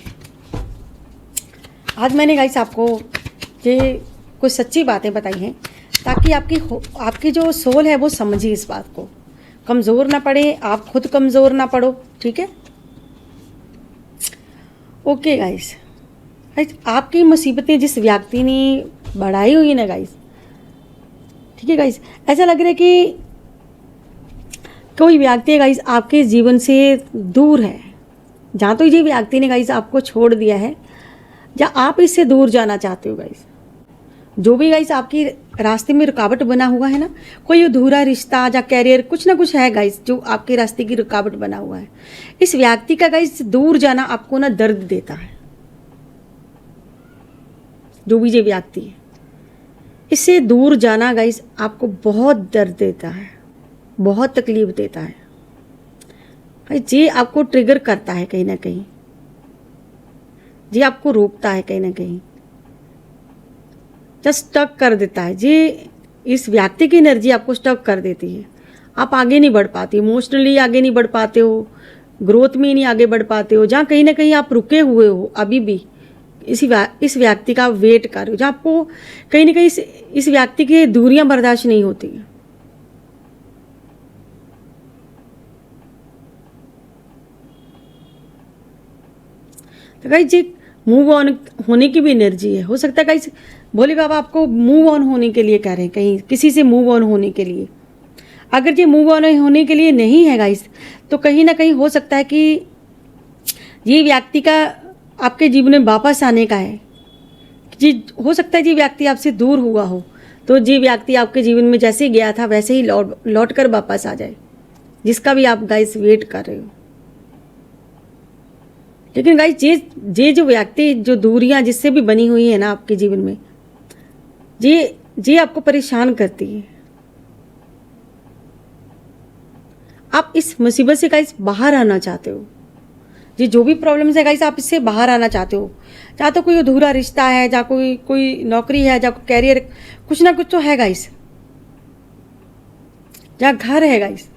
आज मैंने गाइस आपको ये कुछ सच्ची बातें बताई हैं ताकि आपकी जो सोल है वो समझे इस बात को, कमज़ोर ना पड़े, आप खुद कमज़ोर ना पड़ो। ठीक है, ओके गाइस। आपकी मुसीबतें जिस व्यक्ति ने बढ़ाई हुई ना गाइस, ठीक है गाइस, ऐसा लग रहा है कि कोई व्यक्ति है गाइस आपके जीवन से दूर है। जहाँ तो ये व्यक्ति ने गाइस आपको छोड़ दिया है, या आप इससे दूर जाना चाहते हो गाइस। जो भी गाइस आपकी रास्ते में रुकावट बना हुआ है ना, कोई अधूरा रिश्ता या कैरियर, कुछ ना कुछ है गाइस जो आपके रास्ते की रुकावट बना हुआ है। इस व्यक्ति का गाइस दूर जाना आपको ना दर्द देता है। जो भी ये व्यक्ति है, इससे दूर जाना गाइस आपको बहुत दर्द देता है, बहुत तकलीफ देता है। ये आपको ट्रिगर करता है कहीं ना कहीं, ये आपको रोकता है कहीं ना कहीं, जस्ट स्टक कर देता है। ये इस व्यक्ति की एनर्जी आपको स्टक कर देती है। आप आगे नहीं बढ़ पाते, इमोशनली आगे नहीं बढ़ पाते हो, ग्रोथ में नहीं आगे बढ़ पाते हो। जहाँ कहीं ना कहीं आप रुके हुए हो, अभी भी इस व्यक्ति का वेट कर रहे हो, जहाँ आपको कहीं ना कहीं इस व्यक्ति की दूरियां बर्दाश्त नहीं होती हैं। तो गाइस ये मूव ऑन होने की भी एनर्जी है। हो सकता है गाइस भोले बाबा आपको मूव ऑन होने के लिए कह रहे हैं, कहीं किसी से मूव ऑन होने के लिए। अगर ये मूव ऑन होने के लिए नहीं है गाइस, तो कहीं ना कहीं हो सकता है कि ये व्यक्ति का आपके जीवन में वापस आने का है। जी हो सकता है ये व्यक्ति आपसे दूर हुआ हो, तो ये व्यक्ति आपके जीवन में जैसे ही गया था वैसे ही लौट कर वापस आ जाए, जिसका भी आप गाइस वेट कर रहे हो। लेकिन गाइस ये जो व्यक्ति, जो दूरियां जिससे भी बनी हुई है ना आपके जीवन में, ये आपको परेशान करती है। आप इस मुसीबत से गाइस बाहर आना चाहते हो। ये जो भी प्रॉब्लम्स है गाइस, आप इससे बाहर आना चाहते हो। चाहे तो कोई अधूरा रिश्ता है, या कोई नौकरी है, या कोई कैरियर, कुछ ना कुछ तो है गाइस, या घर है गाइस,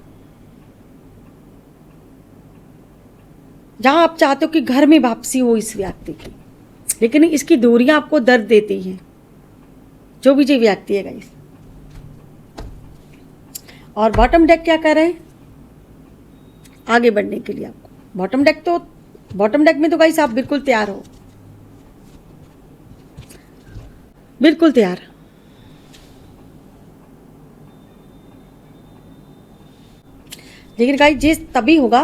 जहां आप चाहते हो कि घर में वापसी हो इस व्यक्ति की, लेकिन इसकी दूरियां आपको दर्द देती हैं। जो भी ये व्यक्ति है गाइस। और बॉटम डेक क्या कर रहे हैं आगे बढ़ने के लिए आपको? बॉटम डेक में तो गाइस आप बिल्कुल तैयार हो, बिल्कुल तैयार। लेकिन गाइस ये तभी होगा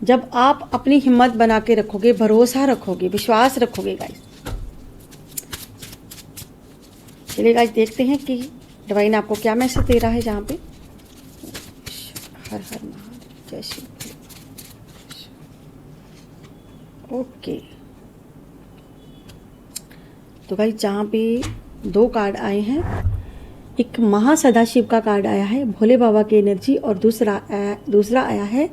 जब आप अपनी हिम्मत बना के रखोगे, भरोसा रखोगे, विश्वास रखोगे गाइस। चलिए गाइस देखते हैं कि डिवाइन आपको क्या मैसेज दे रहा है। जहाँ पे हर हर महादेव, जय श्री। ओके, तो गाइस जहाँ पे दो कार्ड आए हैं, एक महासदाशिव का कार्ड आया है, भोले बाबा की एनर्जी, और दूसरा आया है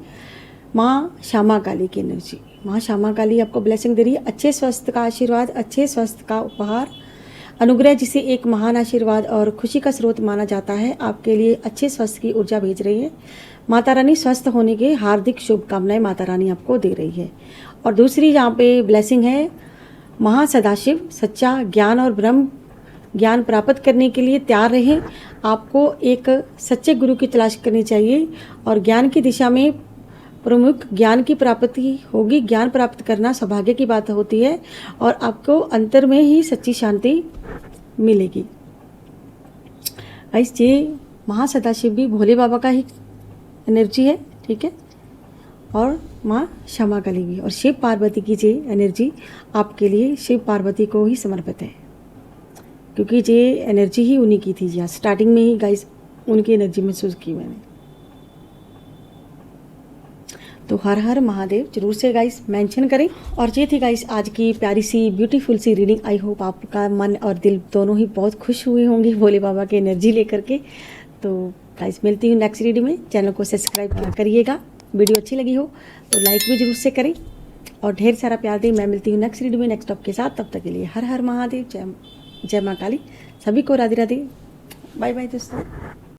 माँ श्यामा काली की एनर्जी। माँ श्यामा काली आपको ब्लेसिंग दे रही है, अच्छे स्वास्थ्य का आशीर्वाद, अच्छे स्वास्थ्य का उपहार, अनुग्रह, जिसे एक महान आशीर्वाद और खुशी का स्रोत माना जाता है, आपके लिए अच्छे स्वास्थ्य की ऊर्जा भेज रही है। माता रानी स्वस्थ होने के हार्दिक शुभकामनाएं माता रानी आपको दे रही है। और दूसरी यहाँ पे ब्लेसिंग है, महासदाशिव सच्चा ज्ञान और ब्रह्म ज्ञान प्राप्त करने के लिए तैयार रहें। आपको एक सच्चे गुरु की तलाश करनी चाहिए और ज्ञान की दिशा में प्रमुख ज्ञान की प्राप्ति होगी। ज्ञान प्राप्त करना सौभाग्य की बात होती है और आपको अंतर में ही सच्ची शांति मिलेगी। गाइस ये महासदाशिव भी भोले बाबा का ही एनर्जी है, ठीक है। और माँ क्षमा काली भी, और शिव पार्वती की ये एनर्जी आपके लिए शिव पार्वती को ही समर्पित है, क्योंकि ये एनर्जी ही उन्हीं की थी। यहाँ स्टार्टिंग में ही गाइस उनकी एनर्जी महसूस की मैंने। तो हर हर महादेव जरूर से गाइस मेंशन करें। और ये थी गाइस आज की प्यारी सी ब्यूटीफुल सी रीडिंग। आई होप आपका मन और दिल दोनों ही बहुत खुश हुए होंगे भोले बाबा की एनर्जी लेकर के। तो गाइस मिलती हूँ नेक्स्ट रीडिंग में। चैनल को सब्सक्राइब करिएगा, वीडियो अच्छी लगी हो तो लाइक भी जरूर से करें और ढेर सारा प्यार दें। मैं मिलती हूँ नेक्स्ट रीडिंग में नेक्स्ट टॉप के साथ। तब तक के लिए हर हर महादेव, जय माँ काली। सभी को राधे राधे, बाय बाय दोस्तों।